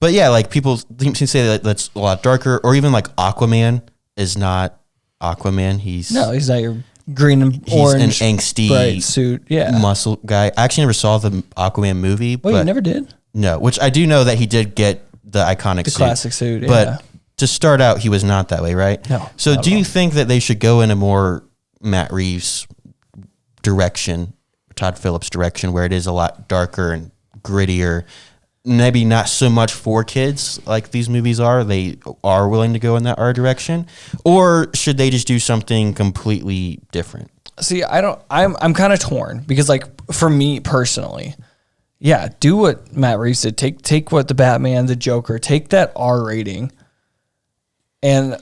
But yeah, like people seem to say that that's a lot darker, or even like Aquaman is not Aquaman. He's not your green and orange, an angsty bright suit, muscle guy. I actually never saw the Aquaman movie. Wait, you never did? No, which I do know that he did get the iconic suit. Classic suit, yeah. But to start out, he was not that way, right? No. So do you think that they should go in a more Matt Reeves direction, Todd Phillips direction, where it is a lot darker and grittier, maybe not so much for kids like these movies are? They are willing to go in that R direction, or should they just do something completely different? See, I'm kind of torn, because like for me personally, yeah, do what Matt Reeves did. Take what the Batman, the Joker, take that R rating, and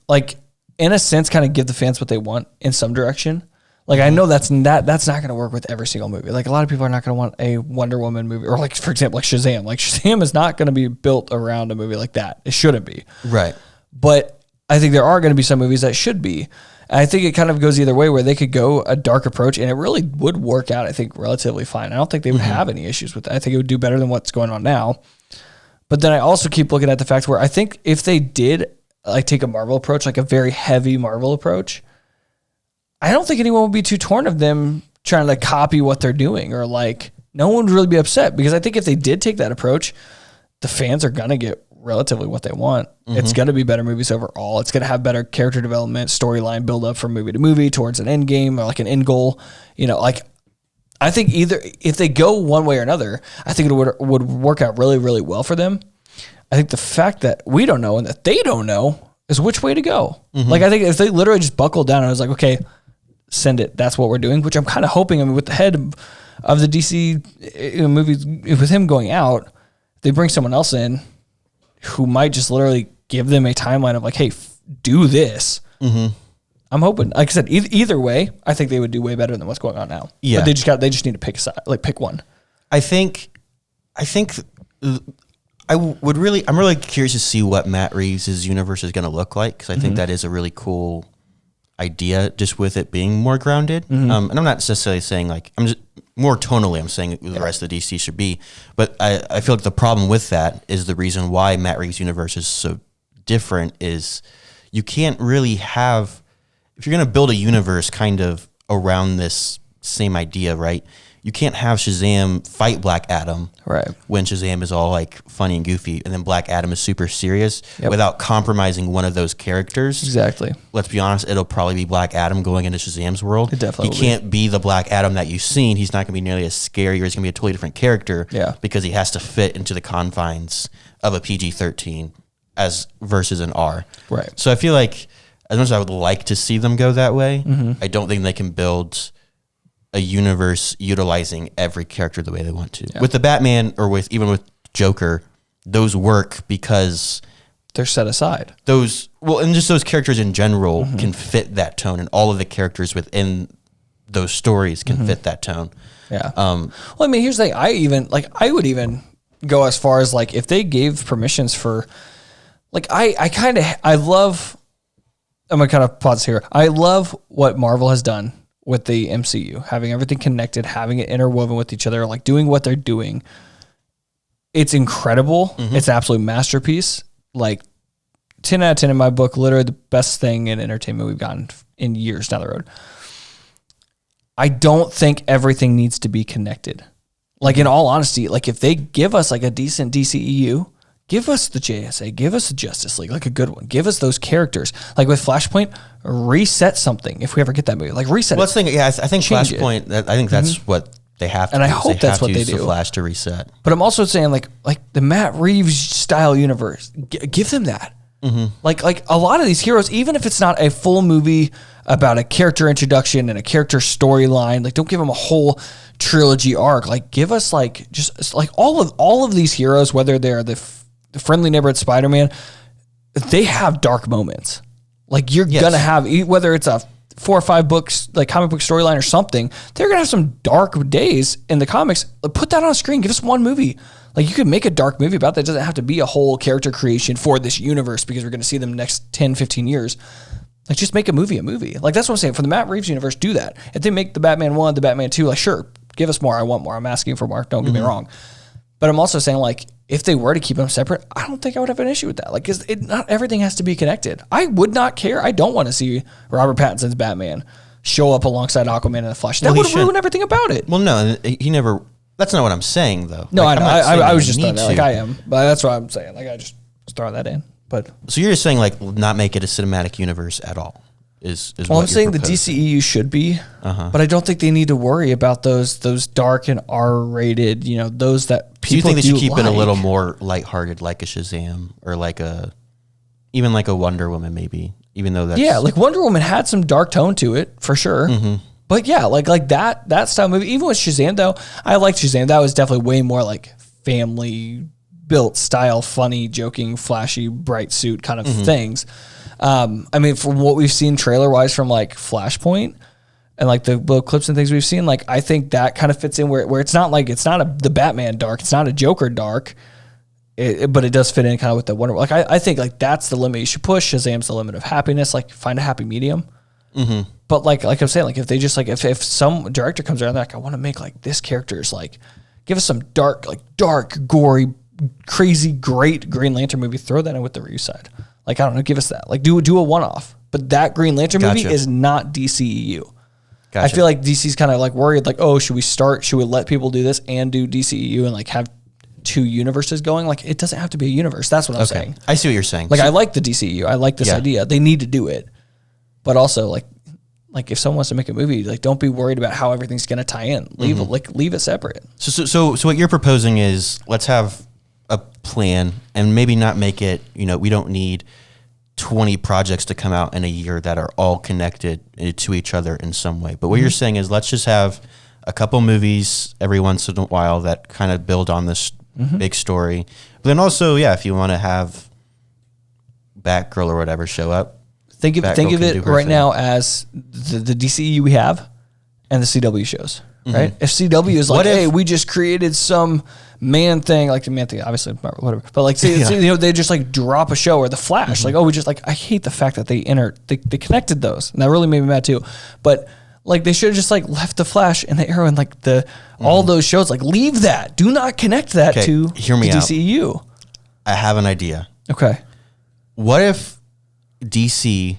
like in a sense, kind of give the fans what they want in some direction. Like, I know that's not going to work with every single movie. Like, a lot of people are not going to want a Wonder Woman movie, or like, for example, like Shazam. Like, Shazam is not going to be built around a movie like that. It shouldn't be. Right. But I think there are going to be some movies that should be. And I think it kind of goes either way, where they could go a dark approach, and it really would work out, I think, relatively fine. I don't think they would have any issues with that. I think it would do better than what's going on now. But then I also keep looking at the fact where I think if they did like take a Marvel approach, like a very heavy Marvel approach, I don't think anyone would be too torn of them trying to copy what they're doing, or like no one would really be upset, because I think if they did take that approach, the fans are going to get relatively what they want. It's going to be better movies overall. It's going to have better character development, storyline build up from movie to movie towards an end game or like an end goal. You know, like I think either if they go one way or another, I think it would work out really, really well for them. I think the fact that we don't know and that they don't know is which way to go. Like, I think if they literally just buckled down and was like, okay, send it, that's what we're doing, which I'm kind of hoping. I mean, with the head of the DC movies, with him going out, they bring someone else in who might just literally give them a timeline of like, hey, do this. I'm hoping, like I said, either way, I think they would do way better than what's going on now. Yeah. But they just need to pick a side, like pick one. I'm really curious to see what Matt Reeves' universe is going to look like, because I think that is a really cool idea, just with it being more grounded. And I'm not necessarily saying like, I'm just more tonally, I'm saying the rest of the DC should be, but I feel like the problem with that is the reason why Matt Reeves' universe is so different is you can't really have, if you're going to build a universe kind of around this same idea, right? You can't have Shazam fight Black Adam, right? When Shazam is all like funny and goofy, and then Black Adam is super serious, without compromising one of those characters. Exactly. Let's be honest, it'll probably be Black Adam going into Shazam's world. It definitely He can't be the Black Adam that you've seen. He's not going to be nearly as scary, or he's going to be a totally different character. Yeah. Because he has to fit into the confines of a PG-13 as versus an R. Right. So I feel like as much as I would like to see them go that way, I don't think they can build a universe utilizing every character the way they want to. Yeah. With the Batman, or even with Joker, those work because they're set aside. And just those characters in general can fit that tone, and all of the characters within those stories can fit that tone. Yeah. Well, I mean, here's the thing. I would even go as far as like, if they gave permissions for, like, I'm gonna kind of pause here. I love what Marvel has done with the MCU, having everything connected, having it interwoven with each other, like doing what they're doing. It's incredible. It's an absolute masterpiece. Like 10 out of 10 in my book, literally the best thing in entertainment we've gotten in years down the road. I don't think everything needs to be connected. Like, in all honesty, like if they give us like a decent DCEU, give us the JSA, give us the Justice League, like a good one. Give us those characters. Like with Flashpoint, reset something if we ever get that movie. Like reset it. I think Flashpoint, I think that's what they have to do. And I hope that's what they do. The Flash to reset. But I'm also saying like the Matt Reeves style universe, give them that. Like a lot of these heroes, even if it's not a full movie about a character introduction and a character storyline, like don't give them a whole trilogy arc. Like give us like just like all of these heroes, whether they're the friendly neighborhood Spider-Man, they have dark moments. Like you're gonna have, whether it's a 4 or 5 books, like comic book storyline or something, they're gonna have some dark days in the comics. Put that on screen. Give us one movie. Like you could make a dark movie about that. It doesn't have to be a whole character creation for this universe because we're going to see them next 10, 15 years. Like just make a movie. Like that's what I'm saying. For the Matt Reeves universe, do that. If they make the Batman 1, the Batman 2, like sure, give us more. I want more. I'm asking for more. Don't get me wrong. But I'm also saying like, if they were to keep them separate, I don't think I would have an issue with that. Like, not everything has to be connected. I would not care. I don't want to see Robert Pattinson's Batman show up alongside Aquaman and the Flash. That would ruin everything about it. Well, no, he never. That's not what I'm saying, though. No, like, I know. I was just throwing that. Like I am, but that's what I'm saying. Like I just was throwing that in. But so you're just saying like not make it a cinematic universe at all. Is well, what I'm saying proposing. The DCEU should be, but I don't think they need to worry about those dark and R-rated. You know, those that people. Do you think they should keep like. it a little more lighthearted, like a Shazam, or like even like a Wonder Woman, maybe? Even though that's like Wonder Woman had some dark tone to it for sure. But yeah, like that style movie. Even with Shazam though, I liked Shazam. That was definitely way more like family built style, funny, joking, flashy, bright suit kind of things. I mean, from what we've seen trailer wise from like Flashpoint and like the little clips and things we've seen, like I think that kind of fits in where it's not like the Batman dark, it's not a Joker dark, but it does fit in kind of with the Wonder. Like I think like that's the limit you should push. Shazam's the limit of happiness. Like find a happy medium. But like I'm saying, like if they just like if some director comes around, like I want to make like this character's like give us some dark, gory, crazy, great Green Lantern movie. Throw that in with the Reeves side. Like I don't know, give us that. Like do a one-off. But that Green Lantern movie is not DCEU. I feel like DC's kind of like worried, like, oh, should we let people do this and do DCEU and like have two universes going. Like, it doesn't have to be a universe. That's what I'm saying. I see what you're saying. Like, I like the DCEU. I like this idea. They need to do it. But also, like if someone wants to make a movie, like, don't be worried about how everything's going to tie in. Leave it separate. So what you're proposing is, let's have a plan and maybe not make it, we don't need 20 projects to come out in a year that are all connected to each other in some way. But what you're saying is, let's just have a couple movies every once in a while that kind of build on this big story. But then also, if you want to have Batgirl or whatever show up, think of it right now as the DCEU we have and the CW shows, right? If CW is like, hey, we just created some man thing, like the man thing, obviously, whatever. But like, they just like drop a show, or the Flash, like, we just like, I hate the fact that they connected those, and that really made me mad too. But like, they should have just like left the Flash and the Arrow and like all those shows, like, leave that. Do not connect that to hear me the out. DCEU. I have an idea. Okay. What if DC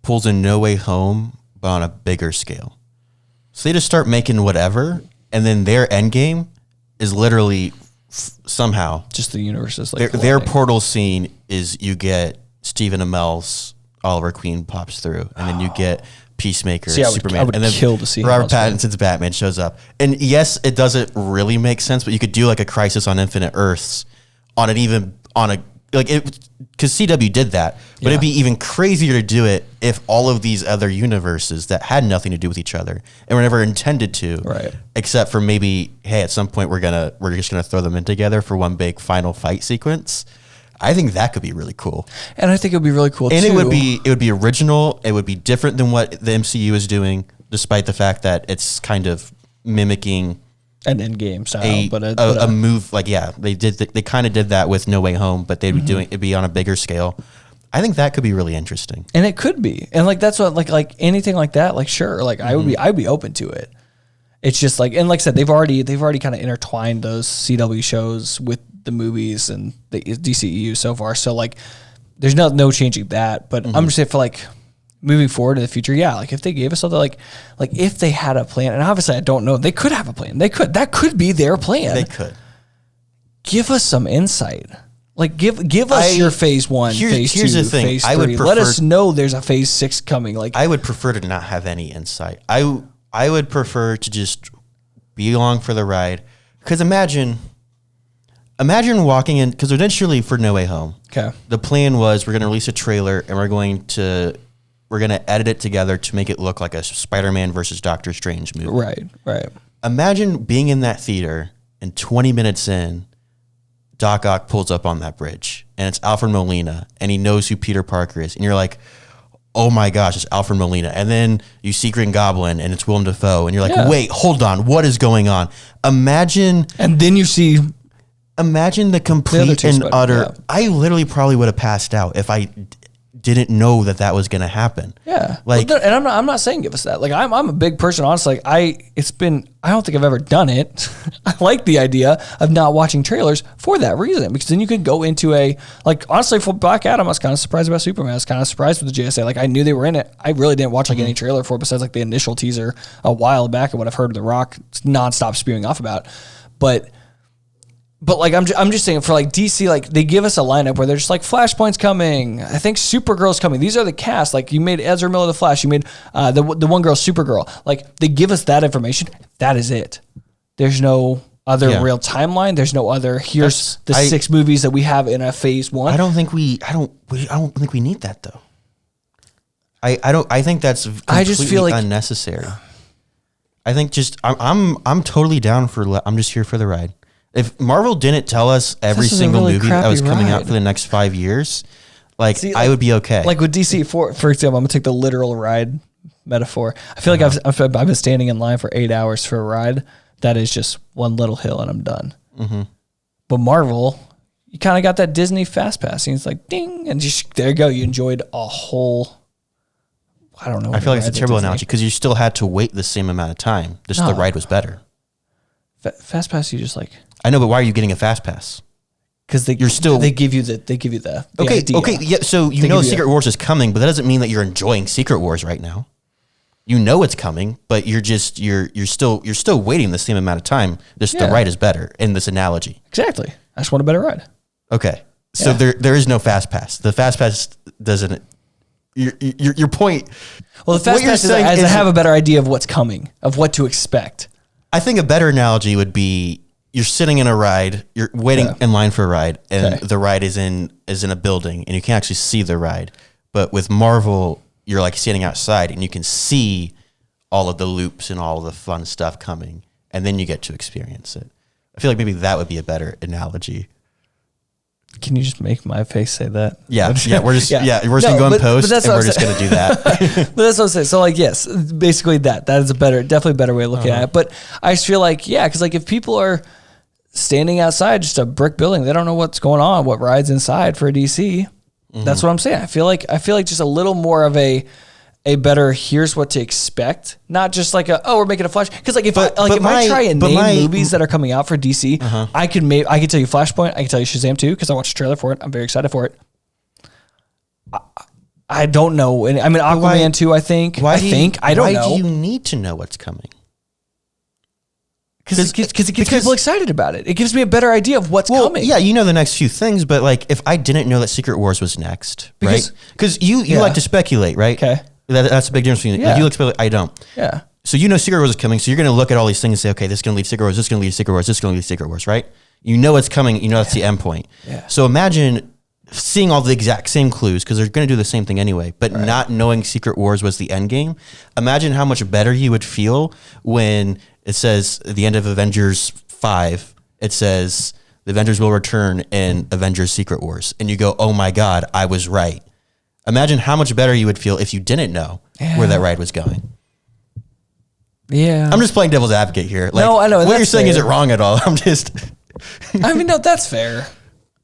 pulls a No Way Home, but on a bigger scale? So they just start making whatever, and then their end game is literally somehow just the universes. Like, their portal scene is, you get Stephen Amell's Oliver Queen pops through, and then you get Peacemaker, Superman, I would and then kill to see Robert Pattinson's Batman shows up. And yes, it doesn't really make sense, but you could do like a Crisis on Infinite Earths because CW did that, but it'd be even crazier to do it if all of these other universes that had nothing to do with each other and were never intended to, right? Except for maybe, hey, at some point we're just gonna throw them in together for one big final fight sequence. I think that could be really cool, and I think it would be really cool. And too. it would be original. It would be different than what the MCU is doing, despite the fact that it's kind of mimicking an Endgame style, but a move. Like, they kind of did that with No Way Home, but they'd be doing it'd be on a bigger scale. I think that could be really interesting, and it could be, and like that's what like anything like that. Like, sure, like I'd be open to it. It's just like, and like I said, they've already kind of intertwined those CW shows with the movies and the DCEU so far. So like, there's no changing that. But I'm just saying, for like moving forward in the future, like if they gave us something, like if they had a plan, and obviously I don't know, they could have a plan. That could be their plan. They could give us some insight. Like give us your phase 1, phase 2, here's the thing. phase 3. I would Let us know there's a phase 6 coming. Like, I would prefer to not have any insight. I would prefer to just be along for the ride. Because imagine walking in, because initially for No Way Home, the plan was, we're going to release a trailer and we're going to edit it together to make it look like a Spider-Man versus Doctor Strange movie. Right. Imagine being in that theater and 20 minutes in, Doc Ock pulls up on that bridge and it's Alfred Molina and he knows who Peter Parker is. And you're like, oh my gosh, it's Alfred Molina. And then you see Green Goblin and it's Willem Dafoe. And you're like, wait, hold on. What is going on? Imagine. And then you see. Imagine the complete and utter. I literally probably would have passed out if I didn't know that was going to happen. Yeah. Like, and I'm not saying give us that. Like, I'm a big person, honestly. Like, I don't think I've ever done it. I like the idea of not watching trailers for that reason, because then you could go into honestly, for Black Adam, I was kind of surprised about Superman. I was kind of surprised with the JSA. Like, I knew they were in it. I really didn't watch any trailer for it besides like the initial teaser a while back and what I've heard of The Rock nonstop spewing off about. But like, I'm just saying, for like DC, like they give us a lineup where they're just like, Flashpoint's coming. I think Supergirl's coming. These are the cast. Like, you made Ezra Miller the Flash. You made the one girl Supergirl. Like, they give us that information. That is it. There's no other real timeline. There's no other. Here's the 6 movies that we have in a phase 1. I don't think we need that though. I think that's completely I just feel like unnecessary. I think I'm totally down for. I'm just here for the ride. If Marvel didn't tell us every single movie that was coming out for the next 5 years, I would be okay. Like with DC, for example, I'm gonna take the literal ride metaphor. I feel like I've been standing in line for 8 hours for a ride that is just one little hill and I'm done. Mm-hmm. But Marvel, you kind of got that Disney fast pass, and it's like ding, and just there you go. You enjoyed a whole. I don't know. I feel like it's a terrible analogy because you still had to wait the same amount of time. Just the ride was better. Fast pass, you just like. I know, but why are you getting a fast pass? Because they give you the okay idea. Okay, yeah. So you know Secret Wars is coming, but that doesn't mean that you're enjoying Secret Wars right now. You know it's coming, but you're still waiting the same amount of time. Just the ride is better in this analogy. Exactly. I just want a better ride. Okay. So there is no fast pass. The fast pass doesn't. Your point. Well, the fast pass is I have a better idea of what's coming, of what to expect. I think a better analogy would be you're sitting in a ride, you're waiting in line for a ride, and the ride is in a building, and you can't actually see the ride. But with Marvel, you're like standing outside, and you can see all of the loops and all of the fun stuff coming, and then you get to experience it. I feel like maybe that would be a better analogy. Can you just make my face say that? Yeah, we're just gonna go in post, and we're just gonna do that. But that's what I'm saying. So like, yes, basically that is definitely a better way of looking at it. But I just feel like, because like if people are standing outside just a brick building, they don't know what's going on, what rides inside for a DC. That's what I'm saying. I feel like just a little more of a better here's what to expect, not just like we're making a Flash. Because like if I try and name movies that are coming out for DC, I could tell you Flashpoint, I could tell you Shazam 2 because I watched a trailer for it. I'm very excited for it. I don't know. I mean Aquaman 2. I think. I don't know. Why do you need to know what's coming? Because it gets people excited about it. It gives me a better idea of what's coming. Yeah, you know the next few things, but like if I didn't know that Secret Wars was next, right? Because you like to speculate, right? Okay. That's a big difference between you like to speculate. I don't. Yeah. So you know Secret Wars is coming, so you're going to look at all these things and say, okay, this is going to lead Secret Wars, this is going to lead Secret Wars, this is going to lead Secret Wars, right? You know it's coming, you know that's the end point. Yeah. So imagine seeing all the exact same clues, because they're going to do the same thing anyway, but not knowing Secret Wars was the end game. Imagine how much better you would feel when it says at the end of Avengers 5, it says the Avengers will return in Avengers Secret Wars. And you go, oh my God, I was right. Imagine how much better you would feel if you didn't know where that ride was going. Yeah. I'm just playing devil's advocate here. Like, no, I know. What you're saying isn't wrong at all. I'm just... I mean, no, that's fair.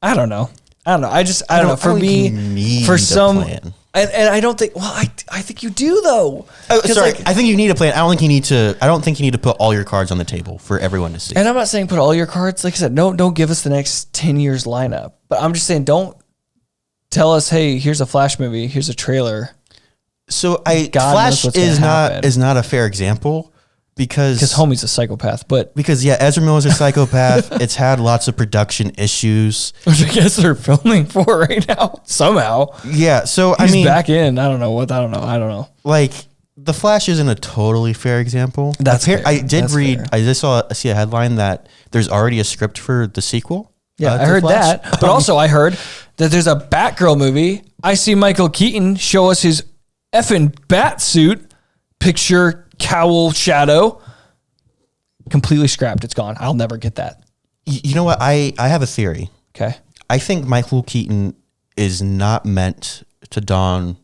I don't know. I don't know. For me, for some... Plan. And I don't think... Well, I think you do, though. Oh, sorry. I think you need a plan. I don't think you need to put all your cards on the table for everyone to see. And I'm not saying put all your cards. Like I said, don't give us the next 10 years lineup. But I'm just saying don't tell us, hey, here's a Flash movie, here's a trailer. So Flash is not a fair example because homie's a psychopath, but Ezra Miller's a psychopath. It's had lots of production issues, which I guess they're filming for right now somehow. Yeah, so he's back in. I don't know. Like the Flash isn't a totally fair example. That's fair. I just see a headline that there's already a script for the sequel. Yeah, I heard that. But also I heard that there's a Batgirl movie. I see Michael Keaton show us his effing bat suit, picture, cowl, shadow. Completely scrapped. It's gone. I'll never get that. You know what? I have a theory. Okay. I think Michael Keaton is not meant to don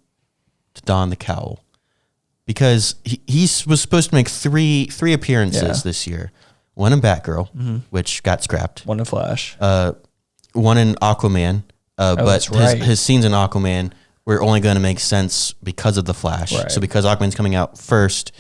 the cowl because he was supposed to make three appearances this year. One in Batgirl, which got scrapped. One in Flash. One in Aquaman. But his scenes in Aquaman were only going to make sense because of the Flash. Right. So because Aquaman's coming out first,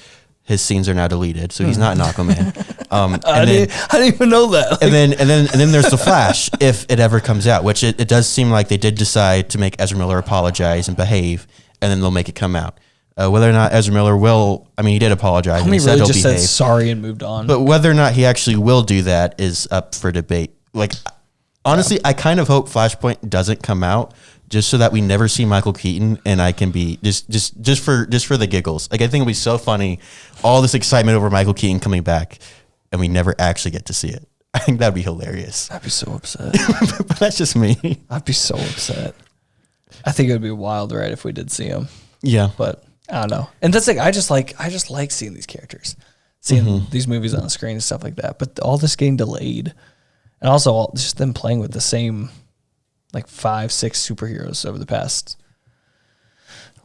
his scenes are now deleted. So he's not in Aquaman. I didn't even know that. And then there's the Flash if it ever comes out, which it does seem like they did decide to make Ezra Miller apologize and behave, and then they'll make it come out. Whether or not Ezra Miller will, I mean, he did apologize. He really just said sorry and moved on. But whether or not he actually will do that is up for debate. Like, honestly, I kind of hope Flashpoint doesn't come out just so that we never see Michael Keaton and I can be just for the giggles. Like, I think it'd be so funny, all this excitement over Michael Keaton coming back, and we never actually get to see it. I think that'd be hilarious. I'd be so upset. But that's just me. I'd be so upset. I think it would be a wild ride if we did see him. Yeah, but I don't know. And that's like I just like seeing these characters, seeing these movies on the screen and stuff like that. But all this getting delayed, and also just them playing with the same like 5-6 superheroes over the past.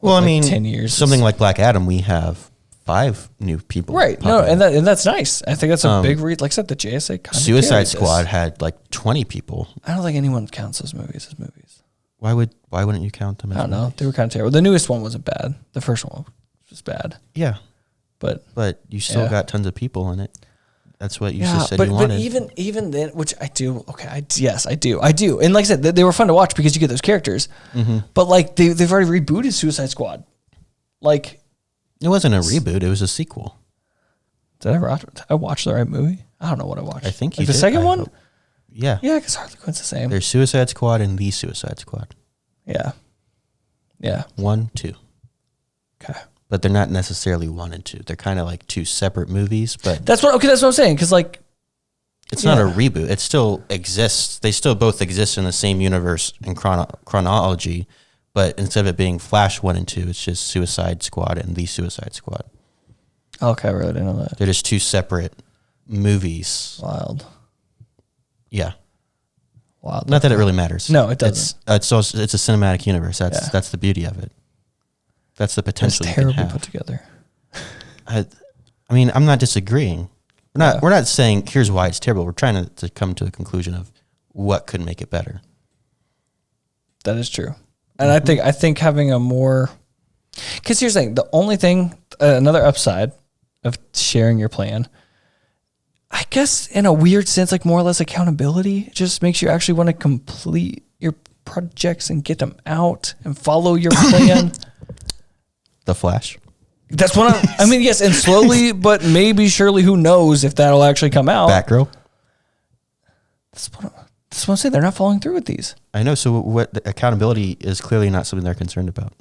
Well, I mean, 10 years. Something like Black Adam, we have 5 new people. Right. No, and that's nice. I think that's a big read. Like I said, the JSA kind of Suicide Squad had like 20 people. I don't think anyone counts those movies as movies. Why wouldn't you count them as I don't know. They were kind of terrible. The newest one wasn't bad. The first one was bad. Yeah. But you still got tons of people in it. That's what you just said you wanted. But even then, which I do, okay, yes, I do. And like I said, they were fun to watch because you get those characters. But like they've already rebooted Suicide Squad. Like It wasn't a reboot. It was a sequel. Did I watch the right movie? I don't know what I watched. I think like you the did, second I one. hope. Yeah. Yeah, because Harley Quinn's the same. There's Suicide Squad and The Suicide Squad. Yeah. Yeah. 1, 2. Okay. But they're not necessarily 1 and 2. They're kind of like two separate movies, but That's what I'm saying. Because like, it's not a reboot. It still exists. They still both exist in the same universe and chronology, but instead of it being Flash 1 and 2, it's just Suicide Squad and The Suicide Squad. okay, I really didn't know that. They're just two separate movies. Wild. Yeah. Wild. Not that it really matters. No, it doesn't. It's a cinematic universe. That's the beauty of it. That's the It's potential you can terribly have. put together. I mean, I'm not disagreeing. We're not saying here's why it's terrible. We're trying to come to a conclusion of what could make it better. That is true. And I think having a more, because here's the thing, the only thing, another upside of sharing your plan, I guess in a weird sense, like more or less accountability, it just makes you actually want to complete your projects and get them out and follow your plan. The Flash. That's what I mean, yes, and slowly, but maybe surely, who knows if that'll actually come out. Batgirl. That's what I'm saying. They're not following through with these. I know. So what? The accountability is clearly not something they're concerned about.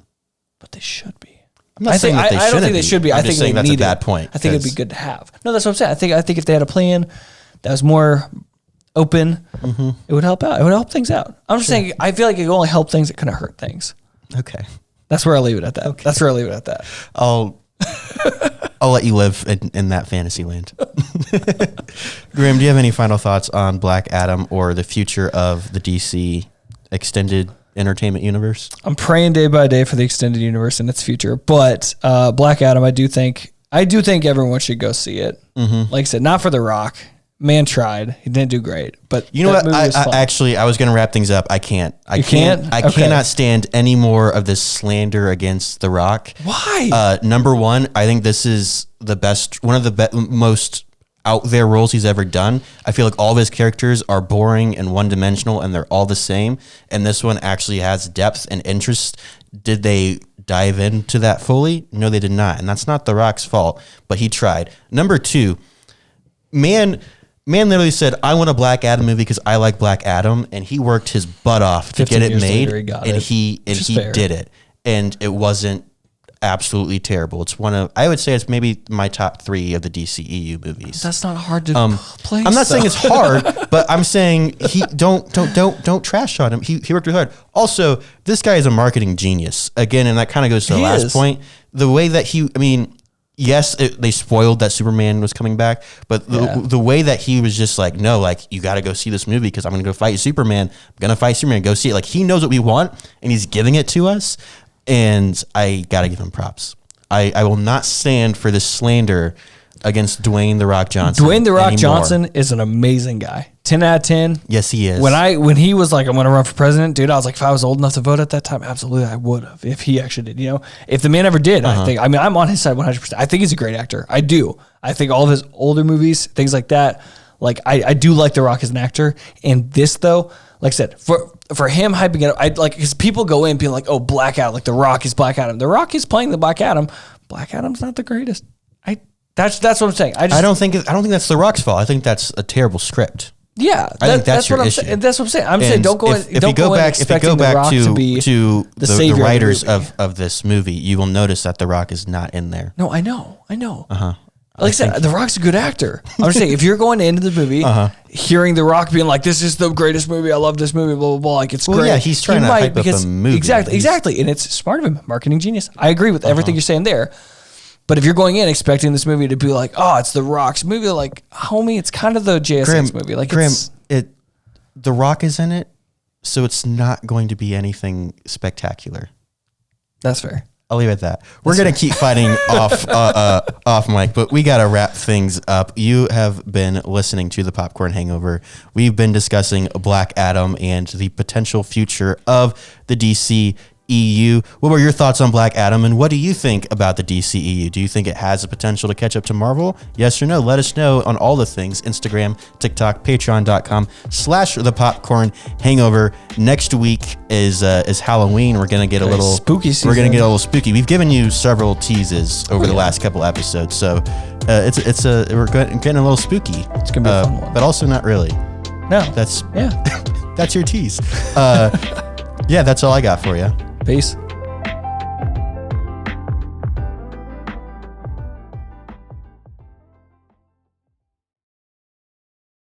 But they should be. I'm not saying that they I don't think they should be. I'm I think just saying they that's need a bad it. point. I think it'd be good to have. No, that's what I'm saying. I think if they had a plan that was more open, it would help out. It would help things out. I'm just saying. I feel like it could only help things. It couldn't hurt things. Okay. That's where I'll leave it at that. Okay. That's where I'll leave it at that. I'll let you live in that fantasy land. Graham, do you have any final thoughts on Black Adam or the future of the DC extended entertainment universe? I'm praying day by day for the extended universe and its future. But Black Adam, I do think everyone should go see it. Mm-hmm. Like I said, not for The Rock. Man tried. He didn't do great. But you know what? I was going to wrap things up. I can't. I cannot stand any more of this slander against The Rock. Why? Number one, I think this is the best, one of the most out there roles he's ever done. I feel like all of his characters are boring and one dimensional and they're all the same. And this one actually has depth and interest. Did they dive into that fully? No, they did not. And that's not The Rock's fault, but he tried. Number two, Man literally said, I want a Black Adam movie because I like Black Adam, and he worked his butt off to get it made, he did it. And it wasn't absolutely terrible. It's I would say it's maybe my top 3 of the DCEU movies. That's not hard to place. I'm not saying it's hard, but I'm saying don't trash on him. He worked really hard. Also, this guy is a marketing genius. Again, and that kind of goes to the last point. The way that yes, they spoiled that Superman was coming back, but the way that he was just like, no, like, you got to go see this movie because I'm going to go fight Superman. I'm going to fight Superman. Go see it. Like, he knows what we want, and he's giving it to us, and I got to give him props. I will not stand for this slander against Dwayne "The Rock" Johnson. Dwayne "The Rock" Johnson is an amazing guy. 10 out of 10. Yes, he is. When he was like, I'm going to run for president, dude, I was like, if I was old enough to vote at that time, absolutely, I would have. If he actually did, if the man ever did, I'm on his side 100%. I think he's a great actor. I do. I think all of his older movies, things like that, like I do like The Rock as an actor. And this though, like I said, for him hyping it up, because people go in being like, oh, Black Adam, like The Rock is Black Adam. The Rock is playing the Black Adam. Black Adam's not the greatest. That's what I'm saying. I don't think that's The Rock's fault. I think that's a terrible script. Yeah, I think that's your issue. That's what I'm saying. I'm saying don't go in expecting The Rock to be the writers of this movie, you will notice that The Rock is not in there. No, I know. Like I said, The Rock's a good actor. I'm just saying, if you're going into the movie, hearing The Rock being like, "This is the greatest movie. I love this movie." Blah blah blah. Like it's great. Yeah, he's trying to hype up a movie. Exactly, and it's smart of him, marketing genius. I agree with everything you're saying there. But if you're going in expecting this movie to be like, oh, it's The Rock's movie, like, homie, it's kind of the JSX movie. Like, The Rock is in it, so it's not going to be anything spectacular. That's fair. I'll leave it at that. We're going to keep fighting off mic, but we got to wrap things up. You have been listening to The Popcorn Hangover. We've been discussing Black Adam and the potential future of the DCEU. DCEU. What were your thoughts on Black Adam, and what do you think about the DCEU? Do you think it has the potential to catch up to Marvel? Yes or no? Let us know on all the things: Instagram, TikTok, patreon.com/thepopcornhangover. Next week is Halloween. We're gonna get a little spooky season. We're gonna get a little spooky. We've given you several teases over the last couple episodes, so we're getting a little spooky. It's gonna be a fun one, but also not really. No, That's yeah. that's your tease. Yeah, that's all I got for you. Peace.